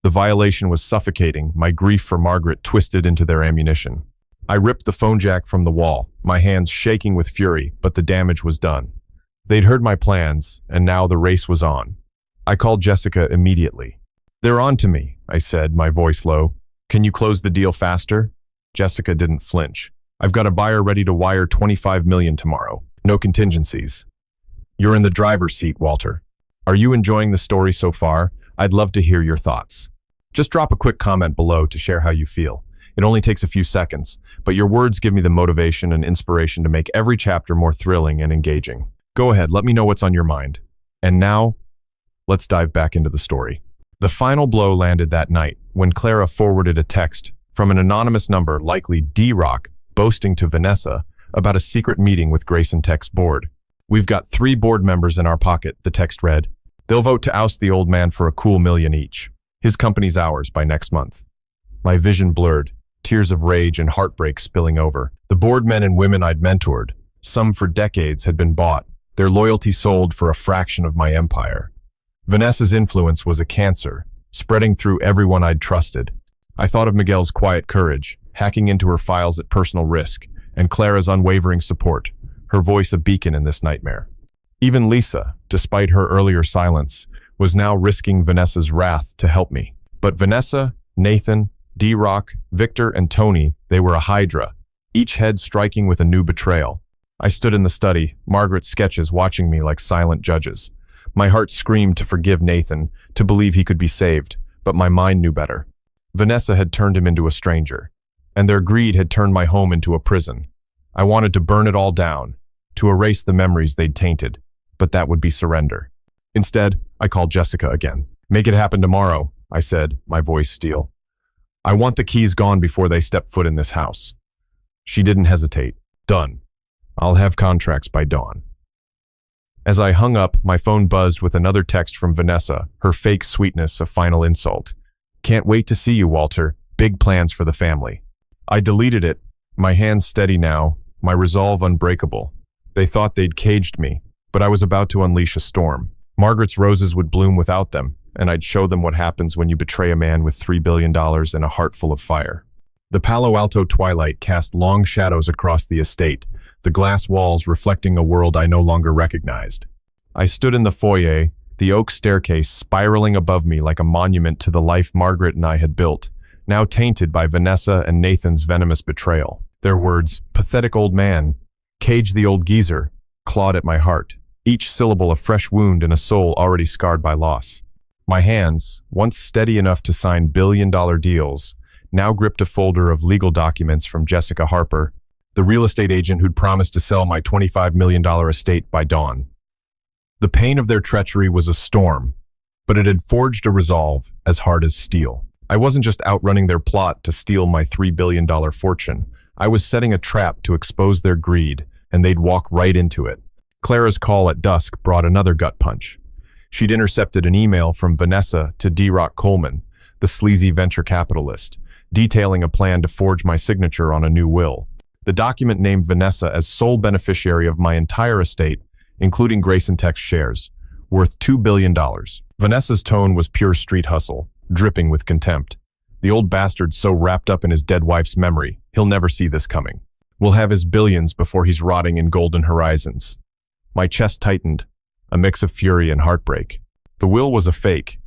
The violation was suffocating, my grief for Margaret twisted into their ammunition. I ripped the phone jack from the wall, my hands shaking with fury, but the damage was done. They'd heard my plans, and now the race was on. I called Jessica immediately. "They're on to me," I said, my voice low. "Can you close the deal faster?" Jessica didn't flinch. "I've got a buyer ready to wire $25 million tomorrow. No contingencies." "You're in the driver's seat, Walter. Are you enjoying the story so far? I'd love to hear your thoughts. Just drop a quick comment below to share how you feel. It only takes a few seconds, but your words give me the motivation and inspiration to make every chapter more thrilling and engaging. Go ahead, let me know what's on your mind. And now, let's dive back into the story. The final blow landed that night when Clara forwarded a text from an anonymous number, likely D-Rock, boasting to Vanessa about a secret meeting with Grayson Tech's board. "We've got 3 board members in our pocket," the text read. "They'll vote to oust the old man for a cool $1 million each. His company's ours by next month. My vision blurred, tears of rage and heartbreak spilling over. The board men and women I'd mentored, some for decades, had been bought, their loyalty sold for a fraction of my empire. Vanessa's influence was a cancer, spreading through everyone I'd trusted. I thought of Miguel's quiet courage, hacking into her files at personal risk, and Clara's unwavering support, her voice a beacon in this nightmare. Even Lisa, despite her earlier silence, was now risking Vanessa's wrath to help me. But Vanessa, Nathan, D-Rock, Victor, and Tony, they were a hydra, each head striking with a new betrayal. I stood in the study, Margaret's sketches watching me like silent judges. My heart screamed to forgive Nathan, to believe he could be saved, but my mind knew better. Vanessa had turned him into a stranger, and their greed had turned my home into a prison. I wanted to burn it all down, to erase the memories they'd tainted, but that would be surrender. Instead, I called Jessica again. "Make it happen tomorrow," I said, my voice steel. "I want the keys gone before they step foot in this house." She didn't hesitate. "Done. I'll have contracts by dawn." As I hung up, my phone buzzed with another text from Vanessa, her fake sweetness a final insult. "Can't wait to see you, Walter. Big plans for the family." I deleted it, my hands steady now, my resolve unbreakable. They thought they'd caged me, but I was about to unleash a storm. Margaret's roses would bloom without them, and I'd show them what happens when you betray a man with $3 billion and a heart full of fire. The Palo Alto twilight cast long shadows across the estate, the glass walls reflecting a world I no longer recognized. I stood in the foyer, the oak staircase spiraling above me like a monument to the life Margaret and I had built, now tainted by Vanessa and Nathan's venomous betrayal. Their words, "pathetic old man," "cage the old geezer," clawed at my heart, each syllable a fresh wound in a soul already scarred by loss. My hands, once steady enough to sign billion-dollar deals, now gripped a folder of legal documents from Jessica Harper, the real estate agent who'd promised to sell my $25 million estate by dawn. The pain of their treachery was a storm, but it had forged a resolve as hard as steel. I wasn't just outrunning their plot to steal my $3 billion fortune. I was setting a trap to expose their greed, and they'd walk right into it. Clara's call at dusk brought another gut punch. She'd intercepted an email from Vanessa to D-Rock Coleman, the sleazy venture capitalist, detailing a plan to forge my signature on a new will. The document named Vanessa as sole beneficiary of my entire estate, including Grayson Tech's shares, worth $2 billion. Vanessa's tone was pure street hustle, dripping with contempt. "The old bastard's so wrapped up in his dead wife's memory, he'll never see this coming. We'll have his billions before he's rotting in golden horizons." My chest tightened, a mix of fury and heartbreak. The will was a fake,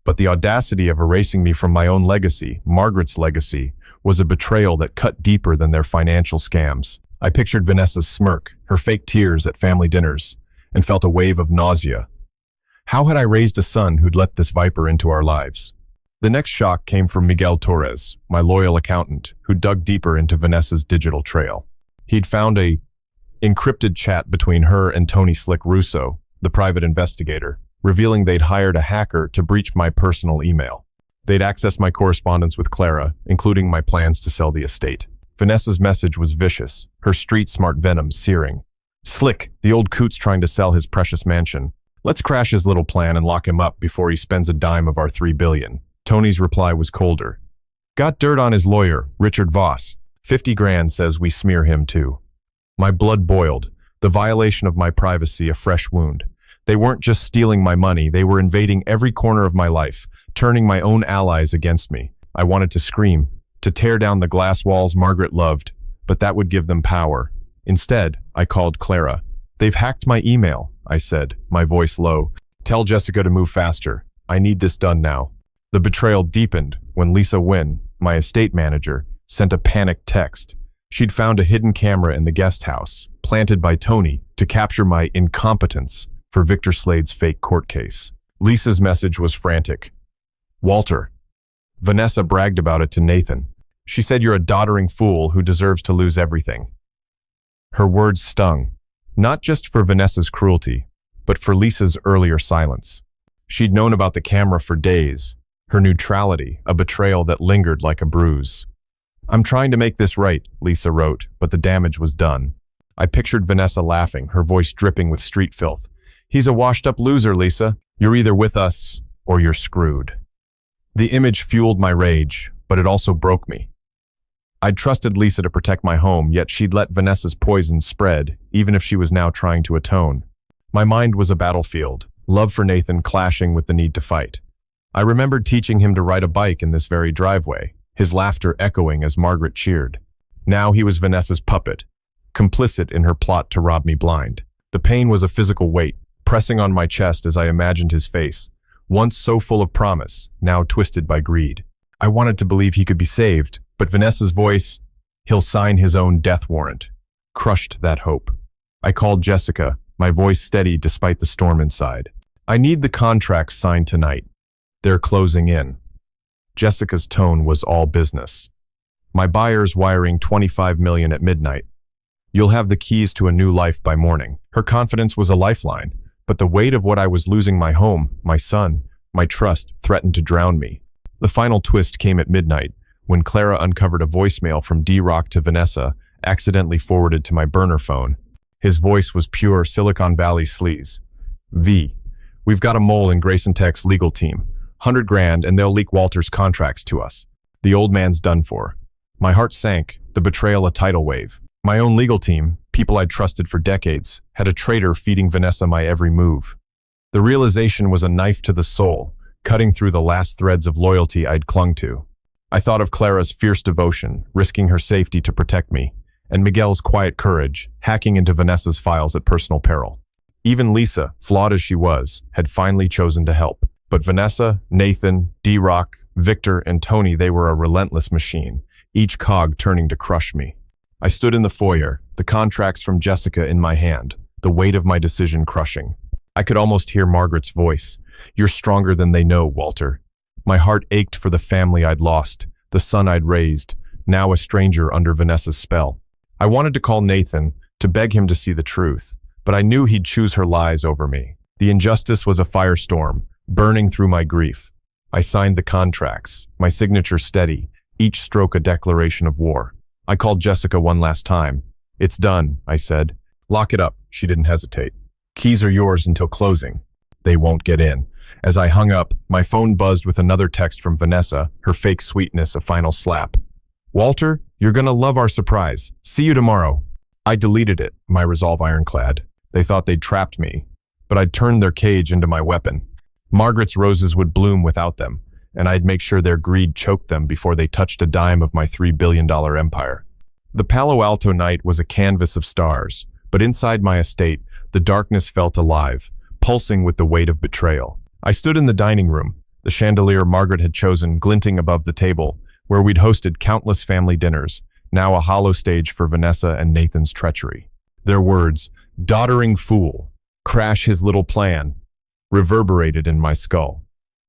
but the audacity of erasing me from my own legacy, Margaret's legacy, was a betrayal that cut deeper than their financial scams. I pictured Vanessa's smirk, her fake tears at family dinners, and felt a wave of nausea. How had I raised a son who'd let this viper into our lives? The next shock came from Miguel Torres, my loyal accountant, who dug deeper into Vanessa's digital trail. He'd found a encrypted chat between her and Tony Slick Russo, the private investigator, revealing they'd hired a hacker to breach my personal email. They'd accessed my correspondence with Clara, including my plans to sell the estate. Vanessa's message was vicious, her street-smart venom searing. "Slick, the old coot's trying to sell his precious mansion. Let's crash his little plan and lock him up before he spends a dime of our $3 billion. Tony's reply was colder. "Got dirt on his lawyer, Richard Voss. 50 grand says we smear him too." My blood boiled, the violation of my privacy a fresh wound. They weren't just stealing my money, they were invading every corner of my life, turning my own allies against me. I wanted to scream, to tear down the glass walls Margaret loved, but that would give them power. Instead, I called Clara. "They've hacked my email," I said, my voice low. "Tell Jessica to move faster. I need this done now." The betrayal deepened when Lisa Wynn, my estate manager, sent a panicked text. She'd found a hidden camera in the guest house, planted by Tony, to capture my incompetence for Victor Slade's fake court case. Lisa's message was frantic. "Walter." Vanessa bragged about it to Nathan. She said, "You're a doddering fool who deserves to lose everything." Her words stung, not just for Vanessa's cruelty, but for Lisa's earlier silence. She'd known about the camera for days, her neutrality, a betrayal that lingered like a bruise. "I'm trying to make this right," Lisa wrote, but the damage was done. I pictured Vanessa laughing, her voice dripping with street filth. "He's a washed-up loser, Lisa. You're either with us or you're screwed." The image fueled my rage, but it also broke me. I'd trusted Lisa to protect my home, yet she'd let Vanessa's poison spread, even if she was now trying to atone. My mind was a battlefield, love for Nathan clashing with the need to fight. I remembered teaching him to ride a bike in this very driveway, his laughter echoing as Margaret cheered. Now he was Vanessa's puppet, complicit in her plot to rob me blind. The pain was a physical weight, pressing on my chest as I imagined his face, once so full of promise, now twisted by greed. I wanted to believe he could be saved, but Vanessa's voice, "He'll sign his own death warrant," crushed that hope. I called Jessica, my voice steady despite the storm inside. "I need the contracts signed tonight. They're closing in." Jessica's tone was all business. "My buyer's wiring $25 million at midnight. You'll have the keys to a new life by morning." Her confidence was a lifeline, but the weight of what I was losing, my home, my son, my trust, threatened to drown me. The final twist came at midnight, when Clara uncovered a voicemail from D-Rock to Vanessa, accidentally forwarded to my burner phone. His voice was pure Silicon Valley sleaze. "V, we've got a mole in Grayson Tech's legal team. 100 grand and they'll leak Walter's contracts to us. The old man's done for." My heart sank, the betrayal a tidal wave. My own legal team, people I'd trusted for decades, had a traitor feeding Vanessa my every move. The realization was a knife to the soul, cutting through the last threads of loyalty I'd clung to. I thought of Clara's fierce devotion, risking her safety to protect me, and Miguel's quiet courage, hacking into Vanessa's files at personal peril. Even Lisa, flawed as she was, had finally chosen to help. But Vanessa, Nathan, D-Rock, Victor, and Tony, they were a relentless machine, each cog turning to crush me. I stood in the foyer, the contracts from Jessica in my hand, the weight of my decision crushing. I could almost hear Margaret's voice. "You're stronger than they know, Walter." My heart ached for the family I'd lost, the son I'd raised, now a stranger under Vanessa's spell. I wanted to call Nathan, to beg him to see the truth, but I knew he'd choose her lies over me. The injustice was a firestorm, burning through my grief. I signed the contracts, my signature steady, each stroke a declaration of war. I called Jessica one last time. "It's done," I said. "Lock it up." She didn't hesitate. "Keys are yours until closing." "They won't get in." As I hung up, my phone buzzed with another text from Vanessa, her fake sweetness a final slap. "Walter, you're gonna love our surprise. See you tomorrow." I deleted it, my resolve ironclad. They thought they'd trapped me, but I'd turned their cage into my weapon. Margaret's roses would bloom without them, and I'd make sure their greed choked them before they touched a dime of my $3 billion empire. The Palo Alto night was a canvas of stars, but inside my estate, the darkness felt alive, pulsing with the weight of betrayal. I stood in the dining room, the chandelier Margaret had chosen glinting above the table, where we'd hosted countless family dinners, now a hollow stage for Vanessa and Nathan's treachery. Their words, "doddering fool," "crash his little plan," reverberated in my skull,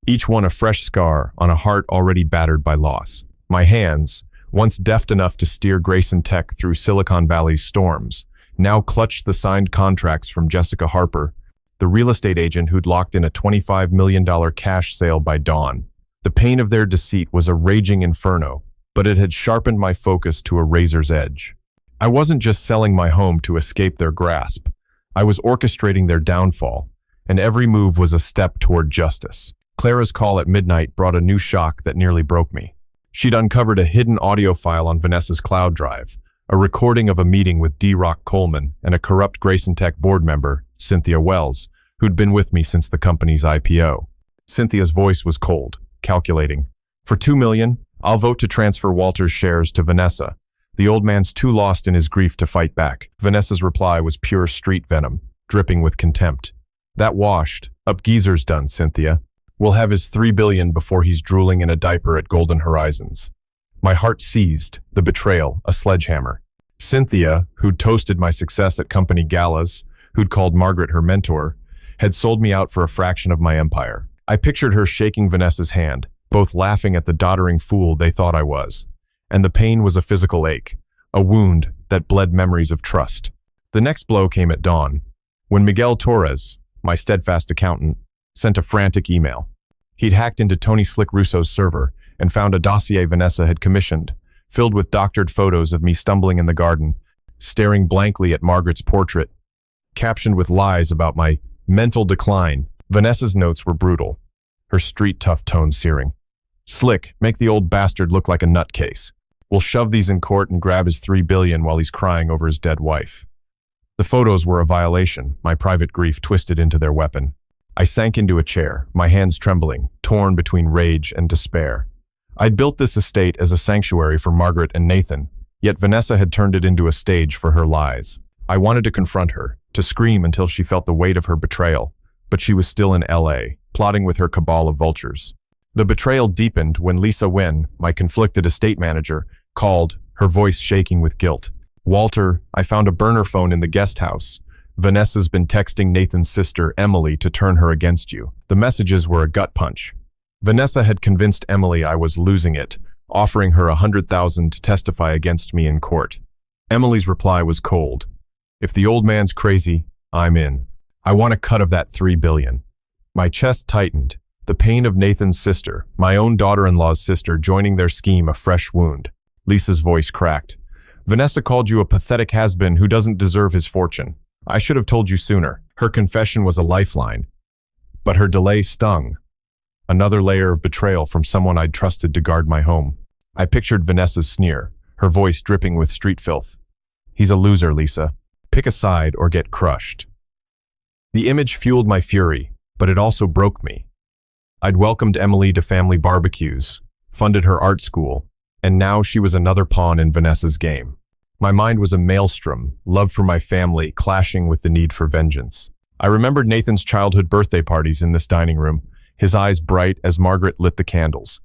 each one a fresh scar on a heart already battered by loss. My hands, once deft enough to steer Grayson Tech through Silicon Valley's storms, now clutched the signed contracts from Jessica Harper, the real estate agent who'd locked in a $25 million cash sale by dawn. The pain of their deceit was a raging inferno, but it had sharpened my focus to a razor's edge. I wasn't just selling my home to escape their grasp. I was orchestrating their downfall, and every move was a step toward justice. Clara's call at midnight brought a new shock that nearly broke me. She'd uncovered a hidden audio file on Vanessa's cloud drive, a recording of a meeting with D-Rock Coleman and a corrupt Grayson Tech board member, Cynthia Wells, who'd been with me since the company's IPO. Cynthia's voice was cold, calculating. "For $2 million, I'll vote to transfer Walter's shares to Vanessa. The old man's too lost in his grief to fight back." Vanessa's reply was pure street venom, dripping with contempt. "That washed. Up geezer's done, Cynthia. We'll have his $3 billion before he's drooling in a diaper at Golden Horizons." My heart seized, the betrayal, a sledgehammer. Cynthia, who'd toasted my success at company galas, who'd called Margaret her mentor, had sold me out for a fraction of my empire. I pictured her shaking Vanessa's hand, both laughing at the doddering fool they thought I was. And the pain was a physical ache, a wound that bled memories of trust. The next blow came at dawn, when Miguel Torres, my steadfast accountant, sent a frantic email. He'd hacked into Tony Slick Russo's server and found a dossier Vanessa had commissioned, filled with doctored photos of me stumbling in the garden, staring blankly at Margaret's portrait, captioned with lies about my mental decline. Vanessa's notes were brutal, her street-tough tone searing. Slick, make the old bastard look like a nutcase. We'll shove these in court and grab his $3 billion while he's crying over his dead wife. The photos were a violation, my private grief twisted into their weapon. I sank into a chair, my hands trembling, torn between rage and despair. I'd built this estate as a sanctuary for Margaret and Nathan, yet Vanessa had turned it into a stage for her lies. I wanted to confront her, to scream until she felt the weight of her betrayal, but she was still in LA, plotting with her cabal of vultures. The betrayal deepened when Lisa Wynn, my conflicted estate manager, called, her voice shaking with guilt. Walter, I found a burner phone in the guest house. Vanessa's been texting Nathan's sister, Emily, to turn her against you. The messages were a gut punch. Vanessa had convinced Emily I was losing it, offering her $100,000 to testify against me in court. Emily's reply was cold. If the old man's crazy, I'm in. I want a cut of that $3 billion. My chest tightened. The pain of Nathan's sister, my own daughter-in-law's sister, joining their scheme a fresh wound. Lisa's voice cracked. Vanessa called you a pathetic has-been who doesn't deserve his fortune. I should have told you sooner. Her confession was a lifeline. But her delay stung. Another layer of betrayal from someone I'd trusted to guard my home. I pictured Vanessa's sneer, her voice dripping with street filth. He's a loser, Lisa. Pick a side or get crushed. The image fueled my fury, but it also broke me. I'd welcomed Emily to family barbecues, funded her art school, and now she was another pawn in Vanessa's game. My mind was a maelstrom, love for my family clashing with the need for vengeance. I remembered Nathan's childhood birthday parties in this dining room, his eyes bright as Margaret lit the candles.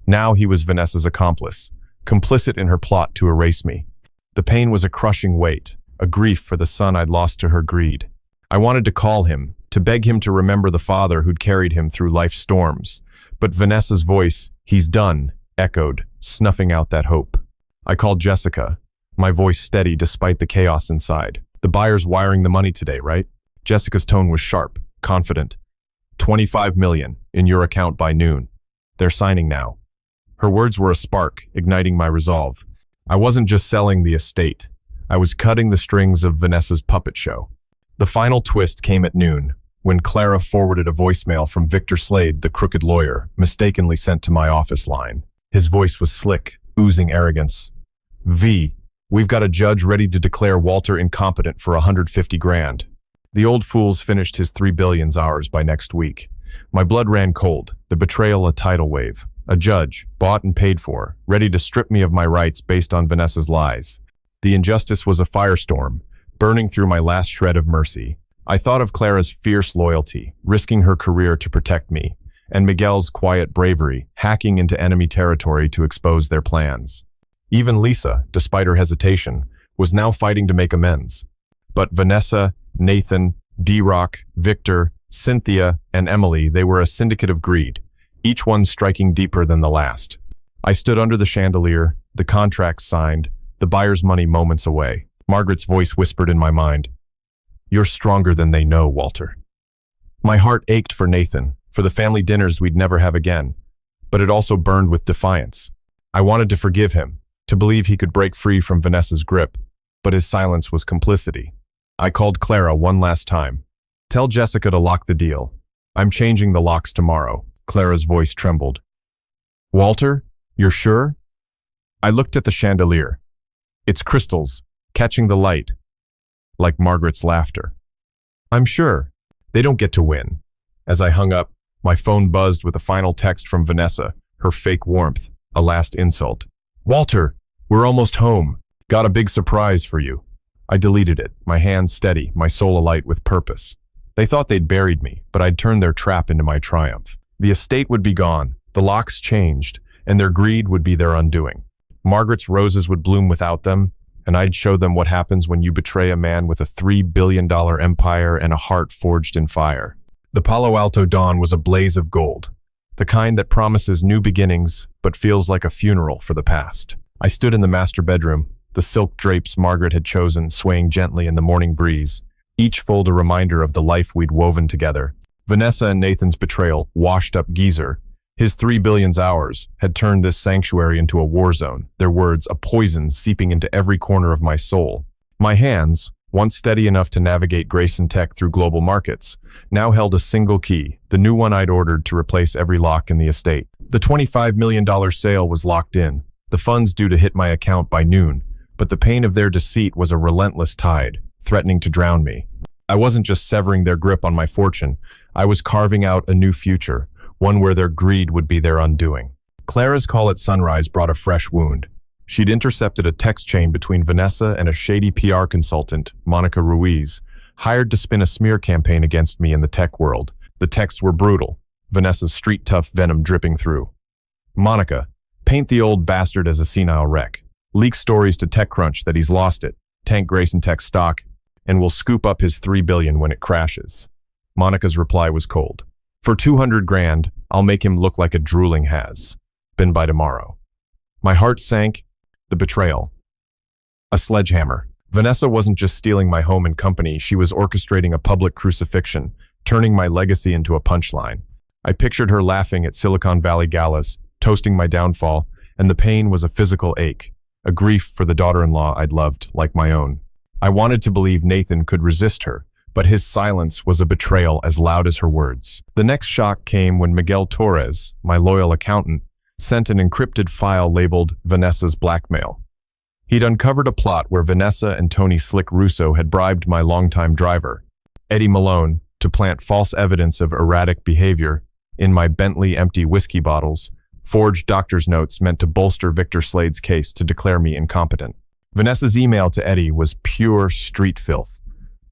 Now he was Vanessa's accomplice, complicit in her plot to erase me. The pain was a crushing weight, a grief for the son I'd lost to her greed. I wanted to call him, to beg him to remember the father who'd carried him through life's storms. But Vanessa's voice, "He's done," echoed, snuffing out that hope. I called Jessica, my voice steady despite the chaos inside. The buyer's wiring the money today, right? Jessica's tone was sharp, confident. $25 million in your account by noon. They're signing now. Her words were a spark, igniting my resolve. I wasn't just selling the estate. I was cutting the strings of Vanessa's puppet show. The final twist came at noon, when Clara forwarded a voicemail from Victor Slade, the crooked lawyer, mistakenly sent to my office line. His voice was slick, oozing arrogance. V, we've got a judge ready to declare Walter incompetent for $150,000. The old fool's finished his $3 billion's ours by next week. My blood ran cold, the betrayal a tidal wave. A judge, bought and paid for, ready to strip me of my rights based on Vanessa's lies. The injustice was a firestorm, burning through my last shred of mercy. I thought of Clara's fierce loyalty, risking her career to protect me, and Miguel's quiet bravery, hacking into enemy territory to expose their plans. Even Lisa, despite her hesitation, was now fighting to make amends. But Vanessa, Nathan, D-Rock, Victor, Cynthia, and Emily, they were a syndicate of greed, each one striking deeper than the last. I stood under the chandelier, the contracts signed, the buyer's money moments away. Margaret's voice whispered in my mind, "You're stronger than they know, Walter." My heart ached for Nathan, for the family dinners we'd never have again, but it also burned with defiance. I wanted to forgive him, to believe he could break free from Vanessa's grip, but his silence was complicity. I called Clara one last time. "Tell Jessica to lock the deal. I'm changing the locks tomorrow." Clara's voice trembled. "Walter, you're sure?" I looked at the chandelier. Its crystals, catching the light, like Margaret's laughter. "I'm sure. They don't get to win." As I hung up, my phone buzzed with a final text from Vanessa, her fake warmth, a last insult. "Walter, we're almost home. Got a big surprise for you." I deleted it, my hands steady, my soul alight with purpose. They thought they'd buried me, but I'd turned their trap into my triumph. The estate would be gone, the locks changed, and their greed would be their undoing. Margaret's roses would bloom without them, and I'd show them what happens when you betray a man with a $3 billion empire and a heart forged in fire. The Palo Alto dawn was a blaze of gold, the kind that promises new beginnings but feels like a funeral for the past. I stood in the master bedroom, the silk drapes Margaret had chosen swaying gently in the morning breeze, each fold a reminder of the life we'd woven together. Vanessa and Nathan's betrayal, washed-up geezer, his $3 billion's ours, had turned this sanctuary into a war zone, their words a poison seeping into every corner of my soul. My hands, once steady enough to navigate Grayson Tech through global markets, now held a single key, the new one I'd ordered to replace every lock in the estate. The $25 million sale was locked in, the funds due to hit my account by noon, but the pain of their deceit was a relentless tide, threatening to drown me. I wasn't just severing their grip on my fortune, I was carving out a new future, one where their greed would be their undoing. Clara's call at sunrise brought a fresh wound. She'd intercepted a text chain between Vanessa and a shady PR consultant, Monica Ruiz, hired to spin a smear campaign against me in the tech world. The texts were brutal, Vanessa's street-tough venom dripping through. Monica, paint the old bastard as a senile wreck. Leak stories to TechCrunch that he's lost it, tank Grayson Tech stock, and will scoop up his $3 billion when it crashes. Monica's reply was cold. For 200 grand, I'll make him look like a drooling has. Been by tomorrow. My heart sank. The betrayal. A sledgehammer. Vanessa wasn't just stealing my home and company, she was orchestrating a public crucifixion, turning my legacy into a punchline. I pictured her laughing at Silicon Valley galas, toasting my downfall, and the pain was a physical ache, a grief for the daughter-in-law I'd loved like my own. I wanted to believe Nathan could resist her, but his silence was a betrayal as loud as her words. The next shock came when Miguel Torres, my loyal accountant, sent an encrypted file labeled Vanessa's blackmail. He'd uncovered a plot where Vanessa and Tony Slick Russo had bribed my longtime driver, Eddie Malone, to plant false evidence of erratic behavior in my Bentley empty whiskey bottles, forged doctor's notes meant to bolster Victor Slade's case to declare me incompetent. Vanessa's email to Eddie was pure street filth.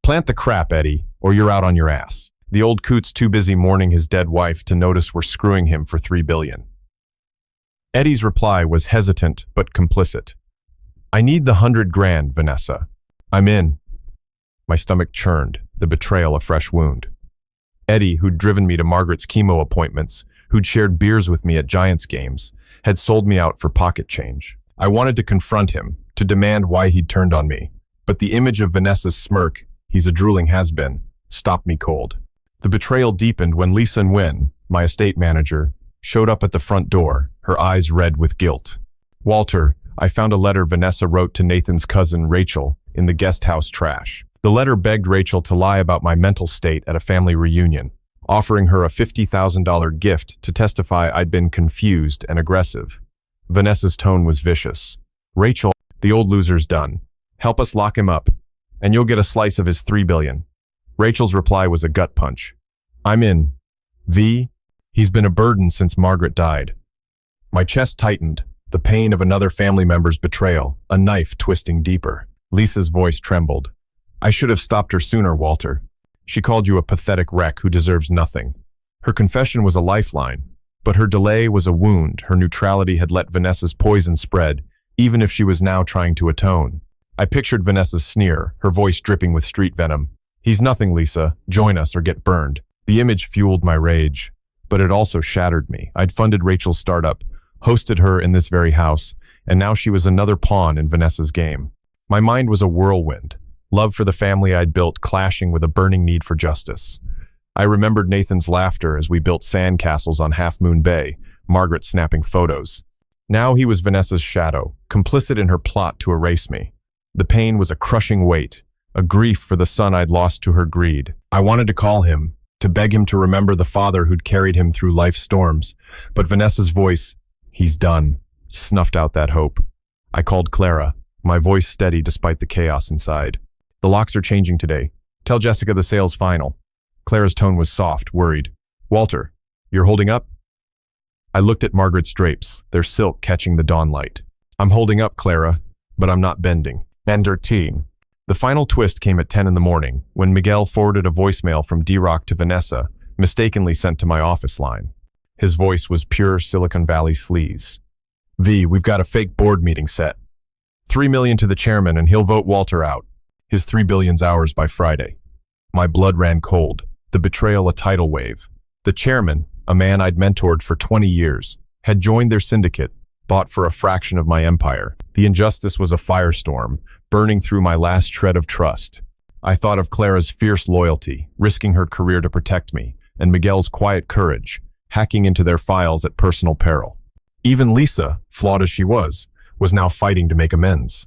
Plant the crap, Eddie, or you're out on your ass. The old coot's too busy mourning his dead wife to notice we're screwing him for $3 billion. Eddie's reply was hesitant but complicit. I need the 100 grand, Vanessa. I'm in. My stomach churned, the betrayal a fresh wound. Eddie, who'd driven me to Margaret's chemo appointments, who'd shared beers with me at Giants games, had sold me out for pocket change. I wanted to confront him, to demand why he'd turned on me, but the image of Vanessa's smirk, he's a drooling has-been, stopped me cold. The betrayal deepened when Lisa Nguyen, my estate manager, showed up at the front door, her eyes red with guilt. Walter, I found a letter Vanessa wrote to Nathan's cousin, Rachel, in the guest house trash. The letter begged Rachel to lie about my mental state at a family reunion, offering her a $50,000 gift to testify I'd been confused and aggressive. Vanessa's tone was vicious. Rachel, the old loser's done. Help us lock him up, and you'll get a slice of his $3 billion. Rachel's reply was a gut punch. I'm in. V, he's been a burden since Margaret died. My chest tightened, the pain of another family member's betrayal, a knife twisting deeper. Lisa's voice trembled. I should have stopped her sooner, Walter. She called you a pathetic wreck who deserves nothing. Her confession was a lifeline, but her delay was a wound. Her neutrality had let Vanessa's poison spread, even if she was now trying to atone. I pictured Vanessa's sneer, her voice dripping with street venom. He's nothing, Lisa. Join us or get burned. The image fueled my rage, but it also shattered me. I'd funded Rachel's startup, hosted her in this very house, and now she was another pawn in Vanessa's game. My mind was a whirlwind, love for the family I'd built clashing with a burning need for justice. I remembered Nathan's laughter as we built sandcastles on Half Moon Bay, Margaret snapping photos. Now he was Vanessa's shadow, complicit in her plot to erase me. The pain was a crushing weight, a grief for the son I'd lost to her greed. I wanted to call him, to beg him to remember the father who'd carried him through life's storms, but Vanessa's voice, he's done, snuffed out that hope. I called Clara, my voice steady despite the chaos inside. The locks are changing today. Tell Jessica the sale's final. Clara's tone was soft, worried. Walter, you're holding up? I looked at Margaret's drapes, their silk catching the dawn light. I'm holding up, Clara, but I'm not bending. Ender teen. The final twist came at 10 in the morning, when Miguel forwarded a voicemail from D-Rock to Vanessa, mistakenly sent to my office line. His voice was pure Silicon Valley sleaze. V, we've got a fake board meeting set. $3 million to the chairman and he'll vote Walter out. His $3 billion's ours by Friday. My blood ran cold, the betrayal a tidal wave. The chairman, a man I'd mentored for 20 years, had joined their syndicate, bought for a fraction of my empire. The injustice was a firestorm, burning through my last shred of trust. I thought of Clara's fierce loyalty, risking her career to protect me, and Miguel's quiet courage, hacking into their files at personal peril. Even Lisa, flawed as she was now fighting to make amends.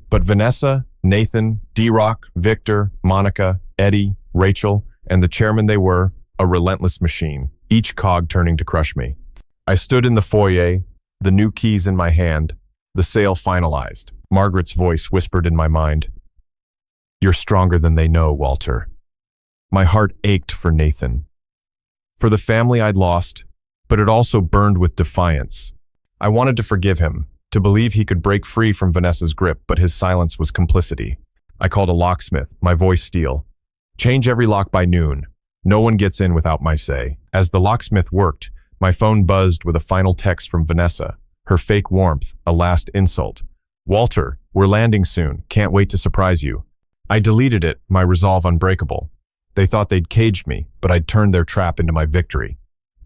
But Vanessa, Nathan, D-Rock, Victor, Monica, Eddie, Rachel, and the chairman they were, a relentless machine, each cog turning to crush me. I stood in the foyer, the new keys in my hand, the sale finalized. Margaret's voice whispered in my mind, "You're stronger than they know, Walter." My heart ached for Nathan, for the family I'd lost, but it also burned with defiance. I wanted to forgive him, to believe he could break free from Vanessa's grip, but his silence was complicity. I called a locksmith, my voice steel. "Change every lock by noon. No one gets in without my say." As the locksmith worked, my phone buzzed with a final text from Vanessa, her fake warmth, a last insult. "Walter, we're landing soon. Can't wait to surprise you." I deleted it, my resolve unbreakable. They thought they'd caged me, but I'd turned their trap into my victory.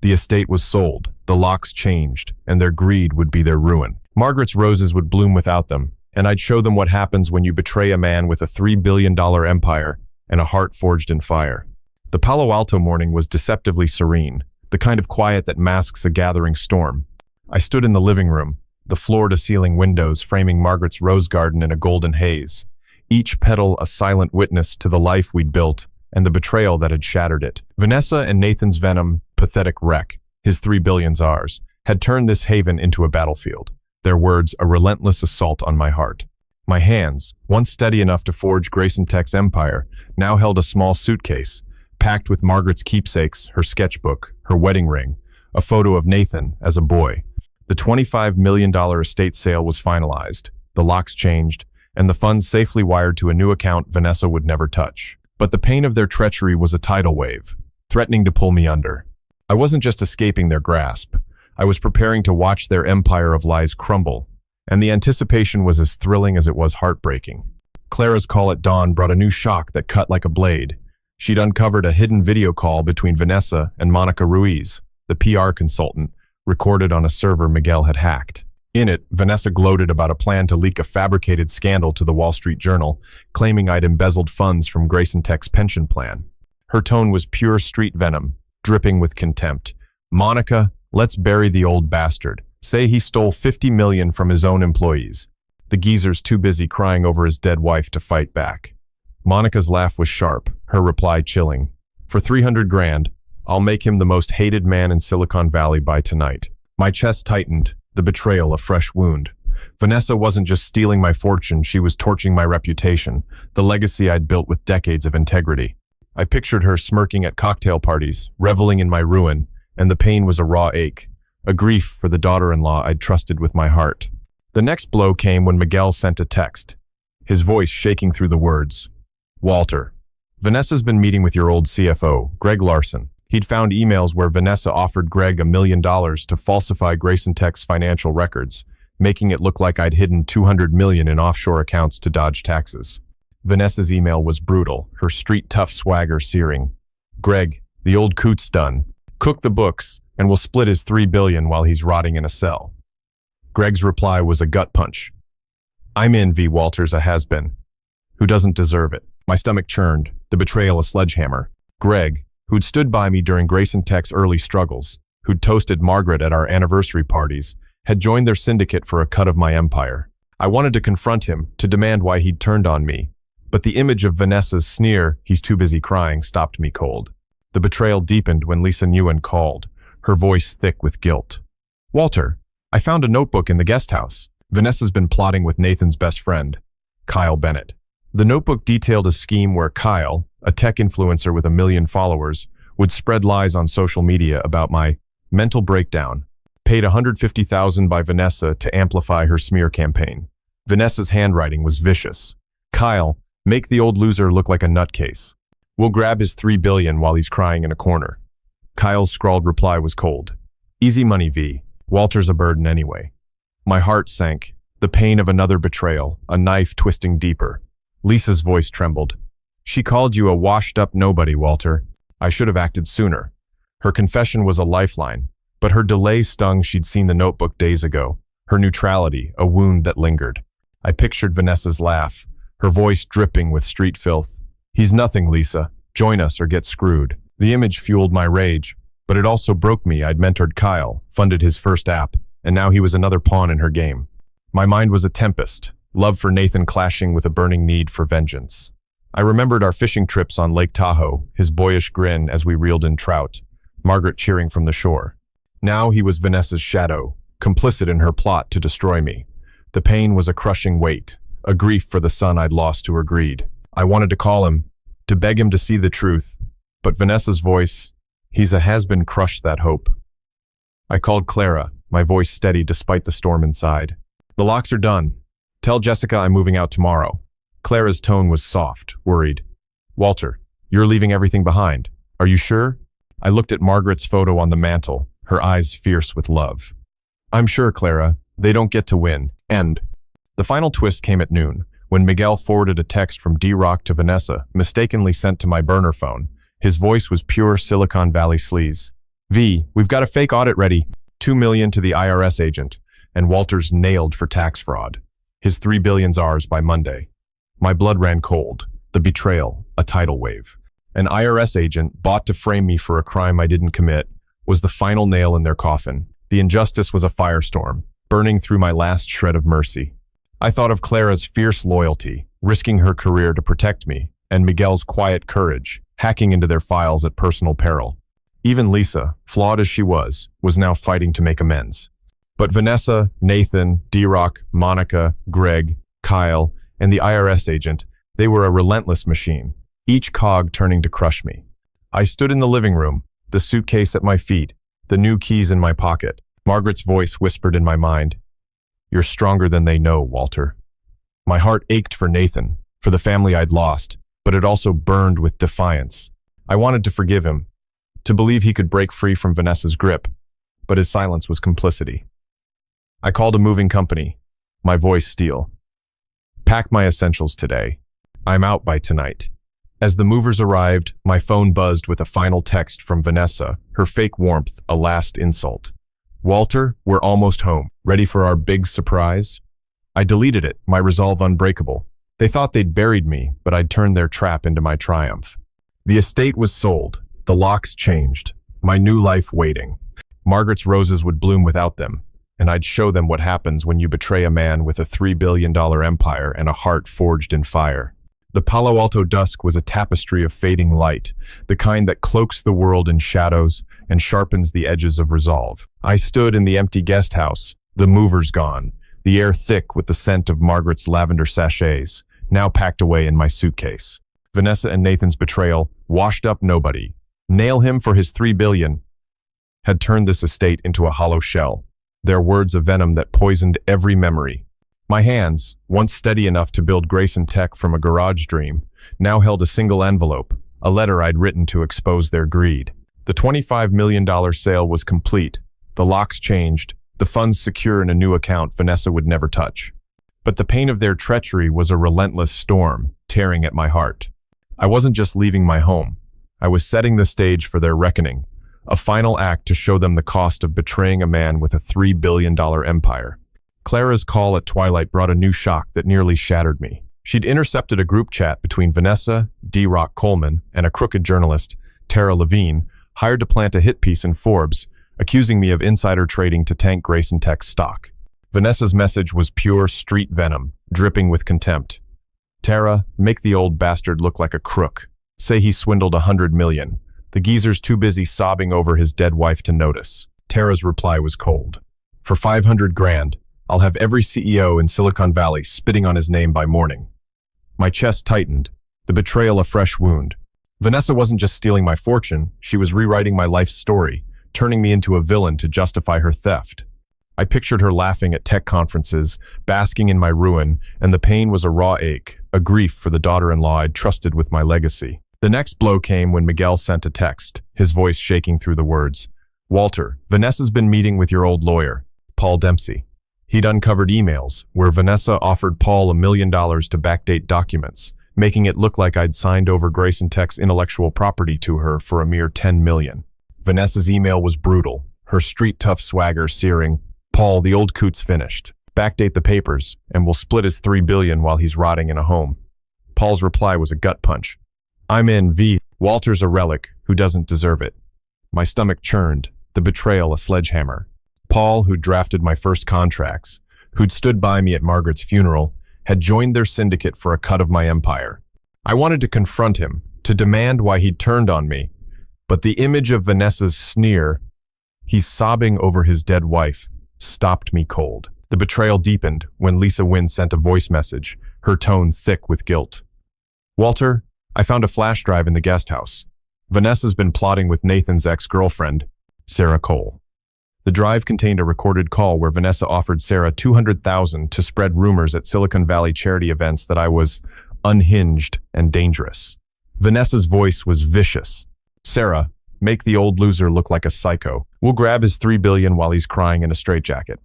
The estate was sold, the locks changed, and their greed would be their ruin. Margaret's roses would bloom without them, and I'd show them what happens when you betray a man with a $3 billion empire and a heart forged in fire. The Palo Alto morning was deceptively serene, the kind of quiet that masks a gathering storm. I stood in the living room, the floor-to-ceiling windows framing Margaret's rose garden in a golden haze, each petal a silent witness to the life we'd built and the betrayal that had shattered it. Vanessa and Nathan's venom, pathetic wreck, his 3 billions ours, had turned this haven into a battlefield, their words a relentless assault on my heart. My hands, once steady enough to forge Grayson Tech's empire, now held a small suitcase, packed with Margaret's keepsakes, her sketchbook, her wedding ring, a photo of Nathan as a boy. The $25 million estate sale was finalized, the locks changed, and the funds safely wired to a new account Vanessa would never touch. But the pain of their treachery was a tidal wave, threatening to pull me under. I wasn't just escaping their grasp. I was preparing to watch their empire of lies crumble, and the anticipation was as thrilling as it was heartbreaking. Clara's call at dawn brought a new shock that cut like a blade. She'd uncovered a hidden video call between Vanessa and Monica Ruiz, the PR consultant, recorded on a server Miguel had hacked. In it, Vanessa gloated about a plan to leak a fabricated scandal to the Wall Street Journal, claiming I'd embezzled funds from Grayson Tech's pension plan. Her tone was pure street venom, dripping with contempt. "Monica, let's bury the old bastard. Say he stole $50 million from his own employees." The geezer's too busy crying over his dead wife to fight back. Monica's laugh was sharp, her reply chilling. "For 300 grand, I'll make him the most hated man in Silicon Valley by tonight." My chest tightened, the betrayal a fresh wound. Vanessa wasn't just stealing my fortune, she was torching my reputation, the legacy I'd built with decades of integrity. I pictured her smirking at cocktail parties, reveling in my ruin, and the pain was a raw ache, a grief for the daughter-in-law I'd trusted with my heart. The next blow came when Miguel sent a text, his voice shaking through the words. "Walter, Vanessa's been meeting with your old CFO, Greg Larson. He'd found emails where Vanessa offered Greg $1 million to falsify Grayson Tech's financial records, making it look like I'd hidden $200 million in offshore accounts to dodge taxes." Vanessa's email was brutal, her street-tough swagger searing. "Greg, the old coot's done. Cook the books, and we'll split his $3 billion while he's rotting in a cell." Greg's reply was a gut punch. "I'm in, V. Walters a has-been. Who doesn't deserve it?" My stomach churned, the betrayal a sledgehammer. Greg, who'd stood by me during Grayson Tech's early struggles, who'd toasted Margaret at our anniversary parties, had joined their syndicate for a cut of my empire. I wanted to confront him, to demand why he'd turned on me, but the image of Vanessa's sneer, "He's too busy crying," stopped me cold. The betrayal deepened when Lisa Nguyen called, her voice thick with guilt. "Walter, I found a notebook in the guest house. Vanessa's been plotting with Nathan's best friend, Kyle Bennett." The notebook detailed a scheme where Kyle, a tech influencer with 1 million followers, would spread lies on social media about my mental breakdown, paid $150,000 by Vanessa to amplify her smear campaign. Vanessa's handwriting was vicious. "Kyle, make the old loser look like a nutcase. We'll grab his $3 billion while he's crying in a corner." Kyle's scrawled reply was cold. "Easy money, V. Walter's a burden anyway." My heart sank, the pain of another betrayal, a knife twisting deeper. Lisa's voice trembled. "She called you a washed-up nobody, Walter. I should have acted sooner." Her confession was a lifeline, but her delay stung. She'd seen the notebook days ago, her neutrality, a wound that lingered. I pictured Vanessa's laugh, her voice dripping with street filth. "He's nothing, Lisa. Join us or get screwed." The image fueled my rage, but it also broke me. I'd mentored Kyle, funded his first app, and now he was another pawn in her game. My mind was a tempest, love for Nathan clashing with a burning need for vengeance. I remembered our fishing trips on Lake Tahoe, his boyish grin as we reeled in trout, Margaret cheering from the shore. Now he was Vanessa's shadow, complicit in her plot to destroy me. The pain was a crushing weight, a grief for the son I'd lost to her greed. I wanted to call him, to beg him to see the truth, but Vanessa's voice, he's a has-been, crushed that hope. I called Clara, my voice steady despite the storm inside. The locks are done. Tell Jessica I'm moving out tomorrow. Clara's tone was soft, worried. Walter, you're leaving everything behind. Are you sure? I looked at Margaret's photo on the mantle, her eyes fierce with love. I'm sure, Clara. They don't get to win. End. The final twist came at noon, when Miguel forwarded a text from D-Rock to Vanessa, mistakenly sent to my burner phone. His voice was pure Silicon Valley sleaze. V, we've got a fake audit ready. $2 million to the IRS agent, and Walter's nailed for tax fraud. His $3 billion's ours by Monday. My blood ran cold. The betrayal, a tidal wave. An IRS agent, bought to frame me for a crime I didn't commit, was the final nail in their coffin. The injustice was a firestorm, burning through my last shred of mercy. I thought of Clara's fierce loyalty, risking her career to protect me, and Miguel's quiet courage, hacking into their files at personal peril. Even Lisa, flawed as she was now fighting to make amends. But Vanessa, Nathan, D-Rock, Monica, Greg, Kyle, and the IRS agent, they were a relentless machine, each cog turning to crush me. I stood in the living room, the suitcase at my feet, the new keys in my pocket. Margaret's voice whispered in my mind, "You're stronger than they know, Walter." My heart ached for Nathan, for the family I'd lost, but it also burned with defiance. I wanted to forgive him, to believe he could break free from Vanessa's grip, but his silence was complicity. I called a moving company, my voice steel. "Pack my essentials today. I'm out by tonight." As the movers arrived, my phone buzzed with a final text from Vanessa, her fake warmth a last insult. "Walter, we're almost home. Ready for our big surprise?" I deleted it, my resolve unbreakable. They thought they'd buried me, but I'd turned their trap into my triumph. The estate was sold, the locks changed, my new life waiting. Margaret's roses would bloom without them, and I'd show them what happens when you betray a man with a $3 billion empire and a heart forged in fire. The Palo Alto dusk was a tapestry of fading light, the kind that cloaks the world in shadows and sharpens the edges of resolve. I stood in the empty guest house, the movers gone, the air thick with the scent of Margaret's lavender sachets, now packed away in my suitcase. Vanessa and Nathan's betrayal, washed up nobody, nail him for his $3 billion, had turned this estate into a hollow shell, their words a venom that poisoned every memory. My hands, once steady enough to build Grayson Tech from a garage dream, now held a single envelope, a letter I'd written to expose their greed. The $25 million sale was complete, the locks changed, the funds secure in a new account Vanessa would never touch. But the pain of their treachery was a relentless storm, tearing at my heart. I wasn't just leaving my home. I was setting the stage for their reckoning, a final act to show them the cost of betraying a man with a $3 billion empire. Clara's call at twilight brought a new shock that nearly shattered me. She'd intercepted a group chat between Vanessa, D-Rock Coleman, and a crooked journalist, Tara Levine, hired to plant a hit piece in Forbes, accusing me of insider trading to tank Grayson Tech's stock. Vanessa's message was pure street venom, dripping with contempt. "Tara, make the old bastard look like a crook. Say he swindled $100 million. The geezer's too busy sobbing over his dead wife to notice." Tara's reply was cold. "For 500 grand, I'll have every CEO in Silicon Valley spitting on his name by morning." My chest tightened, the betrayal a fresh wound. Vanessa wasn't just stealing my fortune, she was rewriting my life's story, turning me into a villain to justify her theft. I pictured her laughing at tech conferences, basking in my ruin, and the pain was a raw ache, a grief for the daughter-in-law I'd trusted with my legacy. The next blow came when Miguel sent a text, his voice shaking through the words. "Walter, Vanessa's been meeting with your old lawyer, Paul Dempsey." He'd uncovered emails where Vanessa offered Paul $1 million to backdate documents, making it look like I'd signed over Grayson Tech's intellectual property to her for a mere $10 million. Vanessa's email was brutal, her street-tough swagger searing. "Paul, the old coot's finished. Backdate the papers, and we'll split his $3 billion while he's rotting in a home." Paul's reply was a gut punch. "I'm in, V. Walter's a relic who doesn't deserve it." My stomach churned, the betrayal a sledgehammer. Paul, who'd drafted my first contracts, who'd stood by me at Margaret's funeral, had joined their syndicate for a cut of my empire. I wanted to confront him, to demand why he'd turned on me, but the image of Vanessa's sneer, He's sobbing over his dead wife, stopped me cold. The betrayal deepened when Lisa Wynn sent a voice message, her tone thick with guilt. Walter, I found a flash drive in the guest house. Vanessa's been plotting with Nathan's ex-girlfriend, Sarah Cole. The drive contained a recorded call where Vanessa offered Sarah $200,000 to spread rumors at Silicon Valley charity events that I was unhinged and dangerous. Vanessa's voice was vicious. Sarah, make the old loser look like a psycho. We'll grab his $3 billion while he's crying in a straitjacket.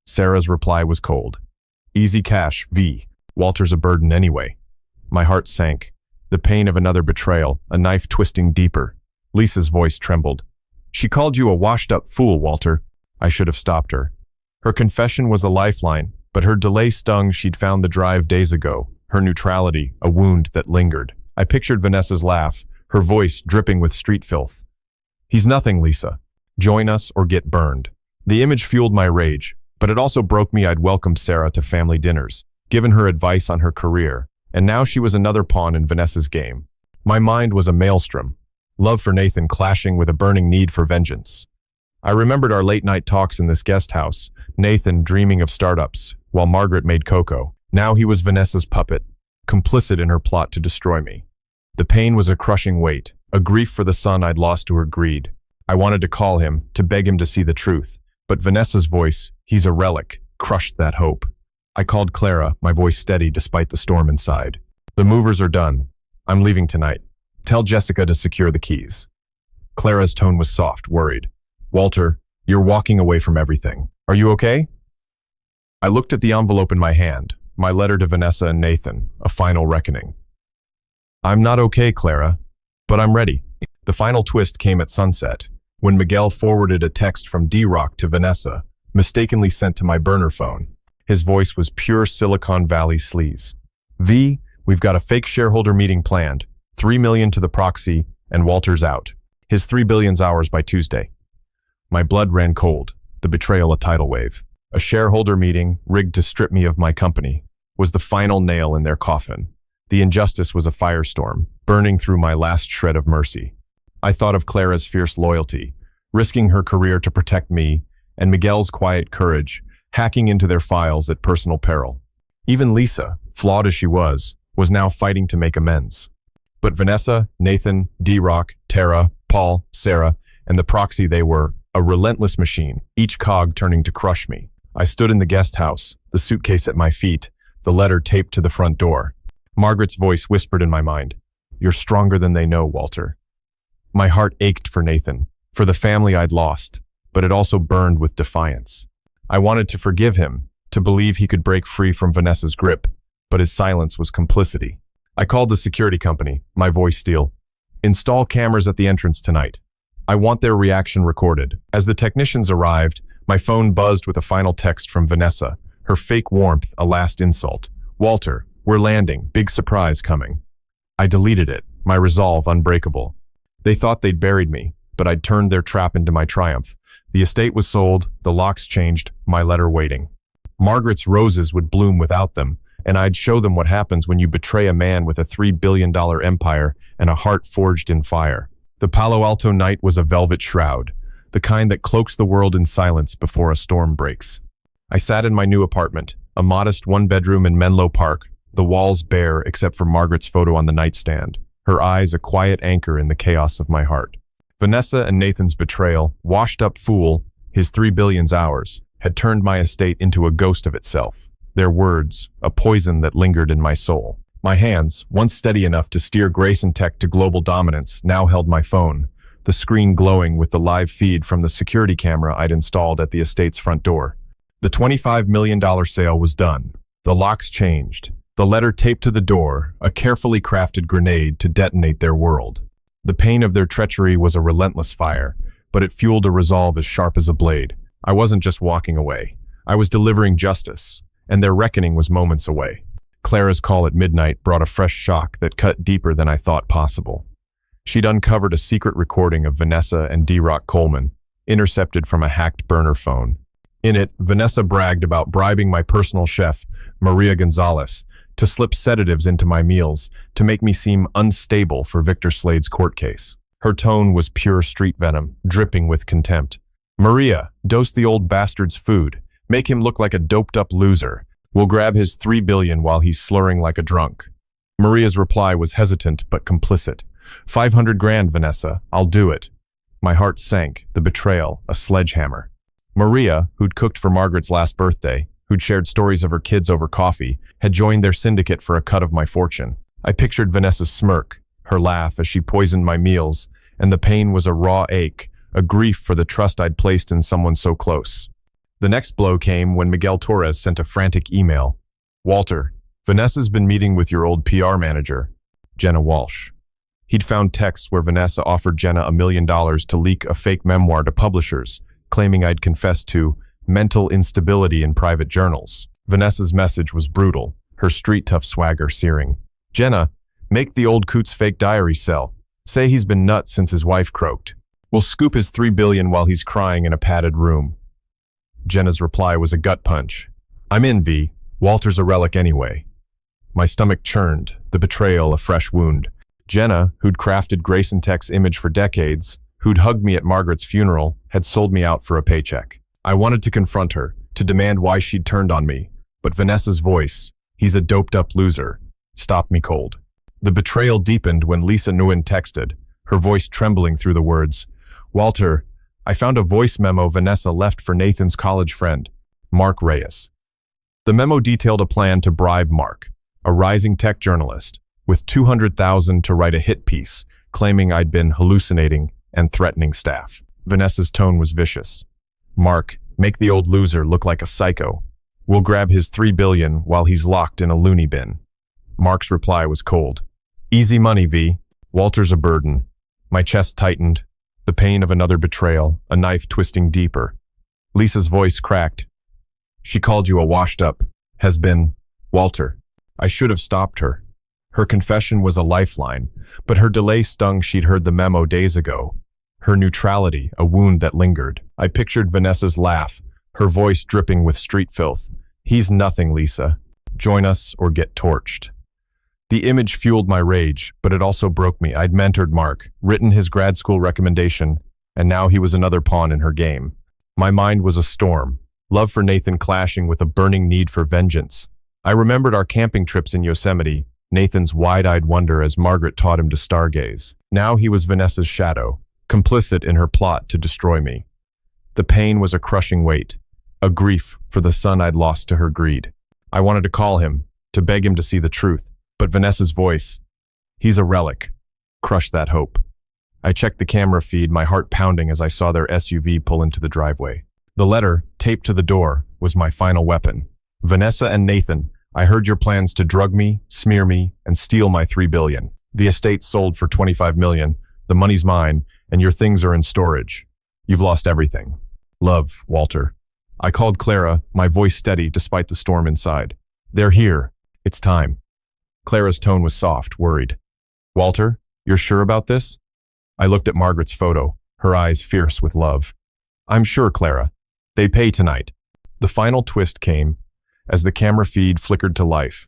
Sarah's reply was cold. Easy cash, V. Walter's a burden anyway. My heart sank. The pain of another betrayal, a knife twisting deeper. Lisa's voice trembled. She called you a washed-up fool, Walter. I should have stopped her. Her confession was a lifeline, but her delay stung. She'd found the drive days ago, her neutrality, a wound that lingered. I pictured Vanessa's laugh, her voice dripping with street filth. He's nothing, Lisa. Join us or get burned. The image fueled my rage, but it also broke me. I'd welcomed Sarah to family dinners, given her advice on her career, and now she was another pawn in Vanessa's game. My mind was a maelstrom, love for Nathan clashing with a burning need for vengeance. I remembered our late-night talks in this guest house, Nathan dreaming of startups, while Margaret made cocoa. Now he was Vanessa's puppet, complicit in her plot to destroy me. The pain was a crushing weight, a grief for the son I'd lost to her greed. I wanted to call him, to beg him to see the truth, but Vanessa's voice, he's a relic, crushed that hope. I called Clara, my voice steady despite the storm inside. The movers are done. I'm leaving tonight. Tell Jessica to secure the keys. Clara's tone was soft, worried. Walter, you're walking away from everything. Are you okay? I looked at the envelope in my hand, my letter to Vanessa and Nathan, a final reckoning. I'm not okay, Clara, but I'm ready. The final twist came at sunset, when Miguel forwarded a text from D-Rock to Vanessa, mistakenly sent to my burner phone. His voice was pure Silicon Valley sleaze. V, we've got a fake shareholder meeting planned. $3 million to the proxy, and Walter's out. His $3 billion's ours by Tuesday. My blood ran cold, the betrayal a tidal wave. A shareholder meeting, rigged to strip me of my company, was the final nail in their coffin. The injustice was a firestorm, burning through my last shred of mercy. I thought of Clara's fierce loyalty, risking her career to protect me, and Miguel's quiet courage, hacking into their files at personal peril. Even Lisa, flawed as she was now fighting to make amends. But Vanessa, Nathan, D-Rock, Tara, Paul, Sarah, and the proxy, they were a relentless machine, each cog turning to crush me. I stood in the guest house, the suitcase at my feet, the letter taped to the front door. Margaret's voice whispered in my mind, "You're stronger than they know, Walter." My heart ached for Nathan, for the family I'd lost, but it also burned with defiance. I wanted to forgive him, to believe he could break free from Vanessa's grip, but his silence was complicity. I called the security company, my voice steel. Install cameras at the entrance tonight. I want their reaction recorded. As the technicians arrived, my phone buzzed with a final text from Vanessa, her fake warmth a last insult. Walter, we're landing, big surprise coming. I deleted it, my resolve unbreakable. They thought they'd buried me, but I'd turned their trap into my triumph. The estate was sold, the locks changed, my letter waiting. Margaret's roses would bloom without them, and I'd show them what happens when you betray a man with a $3 billion empire and a heart forged in fire. The Palo Alto night was a velvet shroud, the kind that cloaks the world in silence before a storm breaks. I sat in my new apartment, a modest one-bedroom in Menlo Park, the walls bare except for Margaret's photo on the nightstand, her eyes a quiet anchor in the chaos of my heart. Vanessa and Nathan's betrayal, washed-up fool, his $3 billion's ours, had turned my estate into a ghost of itself. Their words, a poison that lingered in my soul. My hands, once steady enough to steer Grayson Tech to global dominance, now held my phone, the screen glowing with the live feed from the security camera I'd installed at the estate's front door. The $25 million sale was done. The locks changed. The letter taped to the door, a carefully crafted grenade to detonate their world. The pain of their treachery was a relentless fire, but it fueled a resolve as sharp as a blade. I wasn't just walking away. I was delivering justice, and their reckoning was moments away. Clara's call at midnight brought a fresh shock that cut deeper than I thought possible. She'd uncovered a secret recording of Vanessa and D-Rock Coleman, intercepted from a hacked burner phone. In it, Vanessa bragged about bribing my personal chef, Maria Gonzalez, to slip sedatives into my meals to make me seem unstable for Victor Slade's court case. Her tone was pure street venom, dripping with contempt. Maria, dose the old bastard's food. Make him look like a doped-up loser. We'll grab his 3 billion while he's slurring like a drunk. Maria's reply was hesitant but complicit. 500 grand, Vanessa. I'll do it. My heart sank. The betrayal, a sledgehammer. Maria, who'd cooked for Margaret's last birthday, who'd shared stories of her kids over coffee, had joined their syndicate for a cut of my fortune. I pictured Vanessa's smirk, her laugh as she poisoned my meals, and the pain was a raw ache, a grief for the trust I'd placed in someone so close. The next blow came when Miguel Torres sent a frantic email. Walter, Vanessa's been meeting with your old PR manager, Jenna Walsh. He'd found texts where Vanessa offered Jenna $1 million to leak a fake memoir to publishers, claiming I'd confessed to mental instability in private journals. Vanessa's message was brutal, her street-tough swagger searing. Jenna, make the old coot's fake diary sell. Say he's been nuts since his wife croaked. We'll scoop his 3 billion while he's crying in a padded room. Jenna's reply was a gut punch. I'm in, V. Walter's a relic anyway. My stomach churned, the betrayal a fresh wound. Jenna, who'd crafted Grayson Tech's image for decades, who'd hugged me at Margaret's funeral, had sold me out for a paycheck. I wanted to confront her, to demand why she'd turned on me, but Vanessa's voice, he's a doped-up loser, stopped me cold. The betrayal deepened when Lisa Nguyen texted, her voice trembling through the words, Walter, I found a voice memo Vanessa left for Nathan's college friend, Mark Reyes. The memo detailed a plan to bribe Mark, a rising tech journalist, with $200,000 to write a hit piece, claiming I'd been hallucinating and threatening staff. Vanessa's tone was vicious. Mark, make the old loser look like a psycho. We'll grab his 3 billion while he's locked in a loony bin. Mark's reply was cold. Easy money, V. Walter's a burden. My chest tightened. The pain of another betrayal, a knife twisting deeper. Lisa's voice cracked. She called you a washed-up, has-been, Walter. I should have stopped her. Her confession was a lifeline, but her delay stung she'd heard the memo days ago. Her neutrality, a wound that lingered. I pictured Vanessa's laugh, her voice dripping with street filth. He's nothing, Lisa. Join us or get torched. The image fueled my rage, but it also broke me. I'd mentored Mark, written his grad school recommendation, and now he was another pawn in her game. My mind was a storm, love for Nathan clashing with a burning need for vengeance. I remembered our camping trips in Yosemite, Nathan's wide-eyed wonder as Margaret taught him to stargaze. Now he was Vanessa's shadow, complicit in her plot to destroy me. The pain was a crushing weight, a grief for the son I'd lost to her greed. I wanted to call him, to beg him to see the truth, but Vanessa's voice, he's a relic, crushed that hope. I checked the camera feed, my heart pounding as I saw their SUV pull into the driveway. The letter, taped to the door, was my final weapon. Vanessa and Nathan, I heard your plans to drug me, smear me, and steal my 3 billion. The estate sold for 25 million, the money's mine, and your things are in storage. You've lost everything. Love, Walter. I called Clara, my voice steady despite the storm inside. They're here. It's time. Clara's tone was soft, worried. Walter, you're sure about this? I looked at Margaret's photo, her eyes fierce with love. I'm sure, Clara. They pay tonight. The final twist came as the camera feed flickered to life.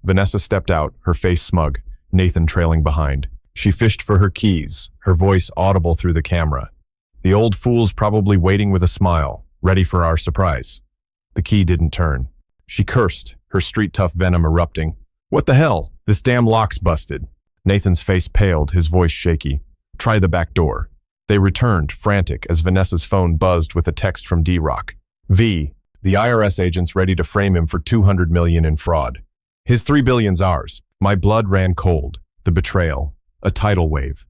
Vanessa stepped out, her face smug, Nathan trailing behind. She fished for her keys, her voice audible through the camera. The old fool's probably waiting with a smile, ready for our surprise. The key didn't turn. She cursed, her street-tough venom erupting. What the hell? This damn lock's busted. Nathan's face paled, his voice shaky. Try the back door. They returned, frantic, as Vanessa's phone buzzed with a text from D-Rock. V, the IRS agent's ready to frame him for 200 million in fraud. His 3 billion's ours. My blood ran cold. The betrayal. A tidal wave.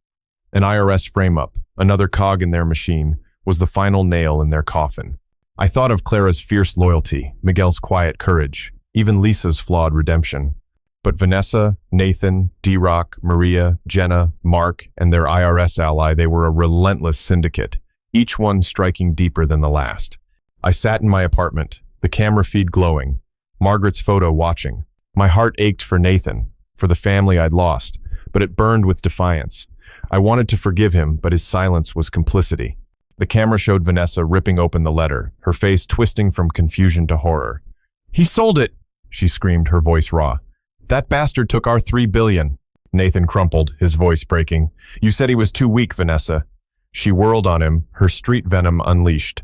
An IRS frame-up, another cog in their machine, was the final nail in their coffin. I thought of Clara's fierce loyalty, Miguel's quiet courage, even Lisa's flawed redemption. But Vanessa, Nathan, D-Rock, Maria, Jenna, Mark, and their IRS ally, they were a relentless syndicate, each one striking deeper than the last. I sat in my apartment, the camera feed glowing, Margaret's photo watching. My heart ached for Nathan, for the family I'd lost, but it burned with defiance. I wanted to forgive him, but his silence was complicity. The camera showed Vanessa ripping open the letter, her face twisting from confusion to horror. He sold it, she screamed, her voice raw. That bastard took our 3 billion. Nathan crumpled, his voice breaking. You said he was too weak, Vanessa. She whirled on him, her street venom unleashed.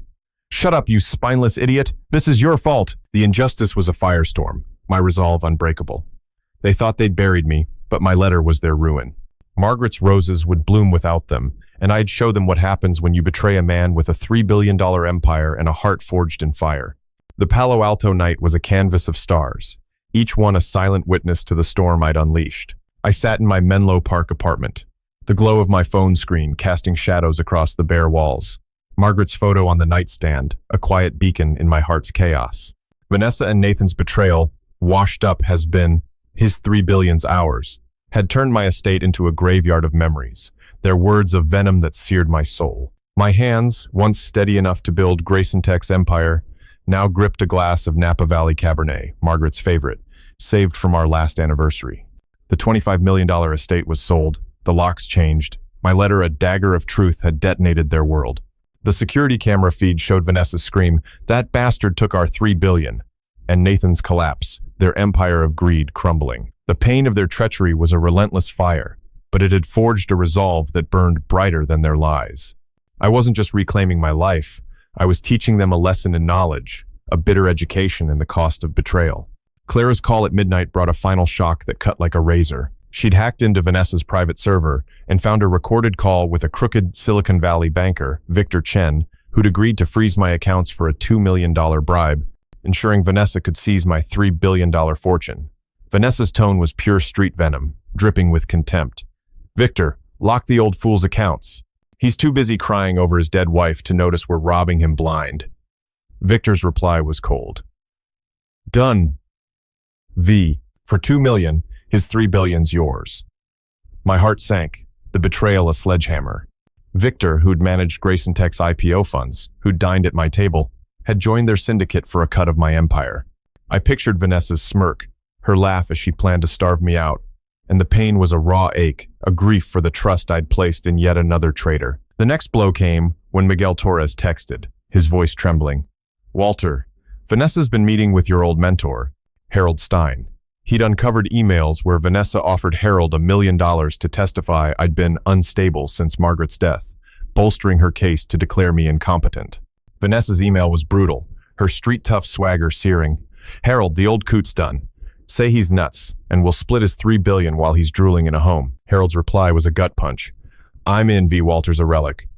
"Shut up, you spineless idiot! This is your fault!" The injustice was a firestorm, my resolve unbreakable. They thought they'd buried me, but my letter was their ruin. Margaret's roses would bloom without them, and I'd show them what happens when you betray a man with a $3 billion empire and a heart forged in fire. The Palo Alto night was a canvas of stars, each one a silent witness to the storm I'd unleashed. I sat in my Menlo Park apartment, the glow of my phone screen casting shadows across the bare walls. Margaret's photo on the nightstand, a quiet beacon in my heart's chaos. Vanessa and Nathan's betrayal, washed up has been, his 3 billion's ours, had turned my estate into a graveyard of memories, their words of venom that seared my soul. My hands, once steady enough to build RevengeX's empire, now gripped a glass of Napa Valley Cabernet, Margaret's favorite, saved from our last anniversary. The $25 million estate was sold, the locks changed. My letter, a dagger of truth, had detonated their world. The security camera feed showed Vanessa's scream, "That bastard took our 3 billion," and Nathan's collapse, their empire of greed crumbling. The pain of their treachery was a relentless fire, but it had forged a resolve that burned brighter than their lies. I wasn't just reclaiming my life, I was teaching them a lesson in knowledge, a bitter education in the cost of betrayal. Clara's call at midnight brought a final shock that cut like a razor. She'd hacked into Vanessa's private server and found a recorded call with a crooked Silicon Valley banker, Victor Chen, who'd agreed to freeze my accounts for a $2 million bribe, ensuring Vanessa could seize my $3 billion fortune. Vanessa's tone was pure street venom, dripping with contempt. "Victor, lock the old fool's accounts. He's too busy crying over his dead wife to notice we're robbing him blind." Victor's reply was cold. "Done. V, for 2 million, his 3 billion's yours." My heart sank, the betrayal a sledgehammer. Victor, who'd managed RevengeX's IPO funds, who'd dined at my table, had joined their syndicate for a cut of my empire. I pictured Vanessa's smirk, her laugh as she planned to starve me out, and the pain was a raw ache, a grief for the trust I'd placed in yet another traitor. The next blow came when Miguel Torres texted, his voice trembling. "Walter, Vanessa's been meeting with your old mentor, Harold Stein." He'd uncovered emails where Vanessa offered Harold $1 million to testify I'd been unstable since Margaret's death, bolstering her case to declare me incompetent. Vanessa's email was brutal, her street-tough swagger searing. "Harold, the old coot's done. Say he's nuts, and we'll split his 3 billion while he's drooling in a home." Harold's reply was a gut punch. "I'm in, V. Walter's a relic."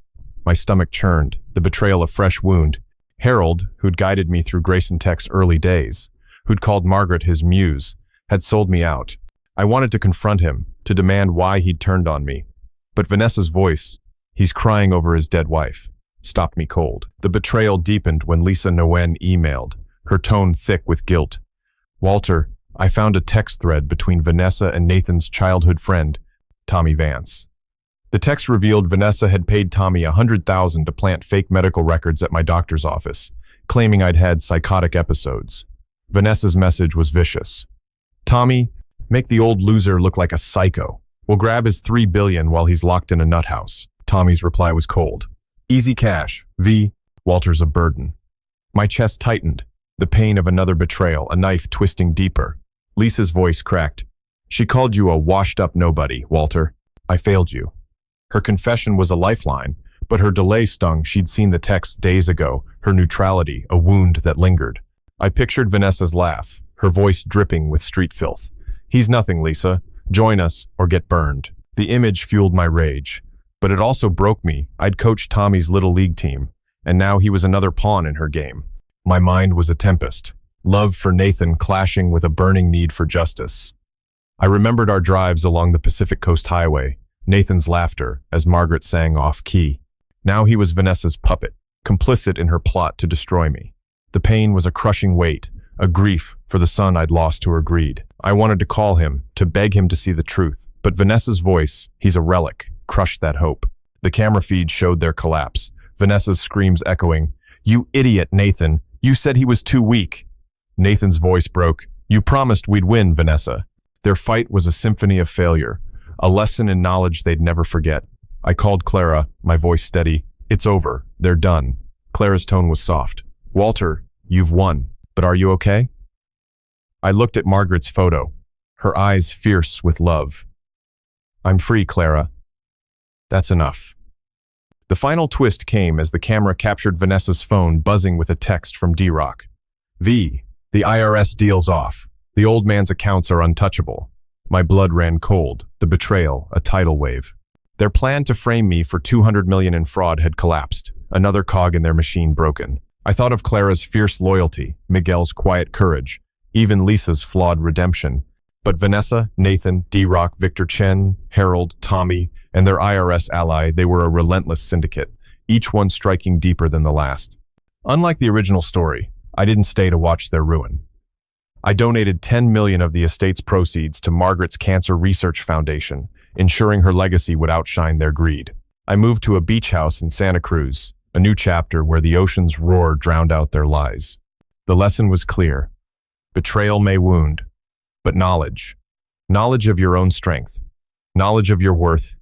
My stomach churned, the betrayal a fresh wound. Harold, who'd guided me through RevengeX's early days, who'd called Margaret his muse, had sold me out. I wanted to confront him, to demand why he'd turned on me. But Vanessa's voice, "He's crying over his dead wife," stopped me cold. The betrayal deepened when Lisa Nguyen emailed, her tone thick with guilt. "Walter, I found a text thread between Vanessa and Nathan's childhood friend, Tommy Vance." The text revealed Vanessa had paid Tommy $100,000 to plant fake medical records at my doctor's office, claiming I'd had psychotic episodes. Vanessa's message was vicious. "Tommy, make the old loser look like a psycho. We'll grab his 3 billion while he's locked in a nut house." Tommy's reply was cold. "Easy cash, V. Walter's a burden." My chest tightened, the pain of another betrayal, a knife twisting deeper. Lisa's voice cracked. "She called you a washed-up nobody, Walter. I failed you." Her confession was a lifeline, but her delay stung. She'd seen the text days ago, her neutrality, a wound that lingered. I pictured Vanessa's laugh, her voice dripping with street filth. "He's nothing, Lisa. Join us or get burned." The image fueled my rage, but it also broke me. I'd coached Tommy's little league team, and now he was another pawn in her game. My mind was a tempest, love for Nathan clashing with a burning need for justice. I remembered our drives along the Pacific Coast Highway, Nathan's laughter as Margaret sang off-key. Now he was Vanessa's puppet, complicit in her plot to destroy me. The pain was a crushing weight, a grief for the son I'd lost to her greed. I wanted to call him, to beg him to see the truth, but Vanessa's voice, "He's a relic," crushed that hope. The camera feed showed their collapse, Vanessa's screams echoing, "You idiot, Nathan! You said he was too weak." Nathan's voice broke, "You promised we'd win, Vanessa." Their fight was a symphony of failure, a lesson in knowledge they'd never forget. I called Clara, my voice steady. "It's over. They're done." Clara's tone was soft. "Walter, you've won. But are you okay?" I looked at Margaret's photo, her eyes fierce with love. "I'm free, Clara." "That's enough." The final twist came as the camera captured Vanessa's phone buzzing with a text from D-Rock. V. The IRS deal's off. The old man's accounts are untouchable. My blood ran cold. The betrayal, a tidal wave. Their plan to frame me for $200 million in fraud had collapsed, another cog in their machine broken. I thought of Clara's fierce loyalty, Miguel's quiet courage, even Lisa's flawed redemption. But Vanessa, Nathan, D-Rock, Victor Chen, Harold, Tommy, and their IRS ally, they were a relentless syndicate, each one striking deeper than the last. Unlike the original story, I didn't stay to watch their ruin. I donated $10 million of the estate's proceeds to Margaret's Cancer Research Foundation, ensuring her legacy would outshine their greed. I moved to a beach house in Santa Cruz, a new chapter where the ocean's roar drowned out their lies. The lesson was clear. Betrayal may wound, but knowledge of your own strength, knowledge of your worth,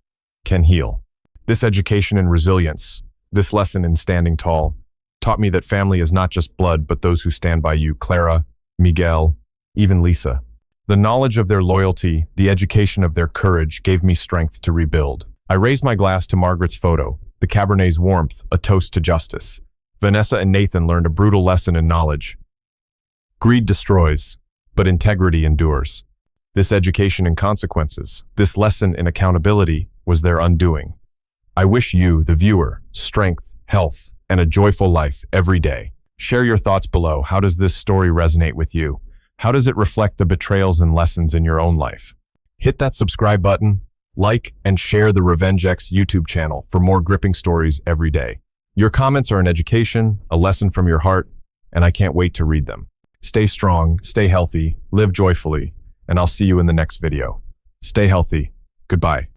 can heal. This education in resilience, this lesson in standing tall, taught me that family is not just blood, but those who stand by you, Clara, Miguel, even Lisa. The knowledge of their loyalty, the education of their courage gave me strength to rebuild. I raised my glass to Margaret's photo, the Cabernet's warmth, a toast to justice. Vanessa and Nathan learned a brutal lesson in knowledge. Greed destroys, but integrity endures. This education in consequences, this lesson in accountability, was their undoing. I wish you, the viewer, strength, health, and a joyful life every day. Share your thoughts below. How does this story resonate with you? How does it reflect the betrayals and lessons in your own life? Hit that subscribe button, like, and share the RevengeX YouTube channel for more gripping stories every day. Your comments are an education, a lesson from your heart, and I can't wait to read them. Stay strong, stay healthy, live joyfully, and I'll see you in the next video. Stay healthy. Goodbye.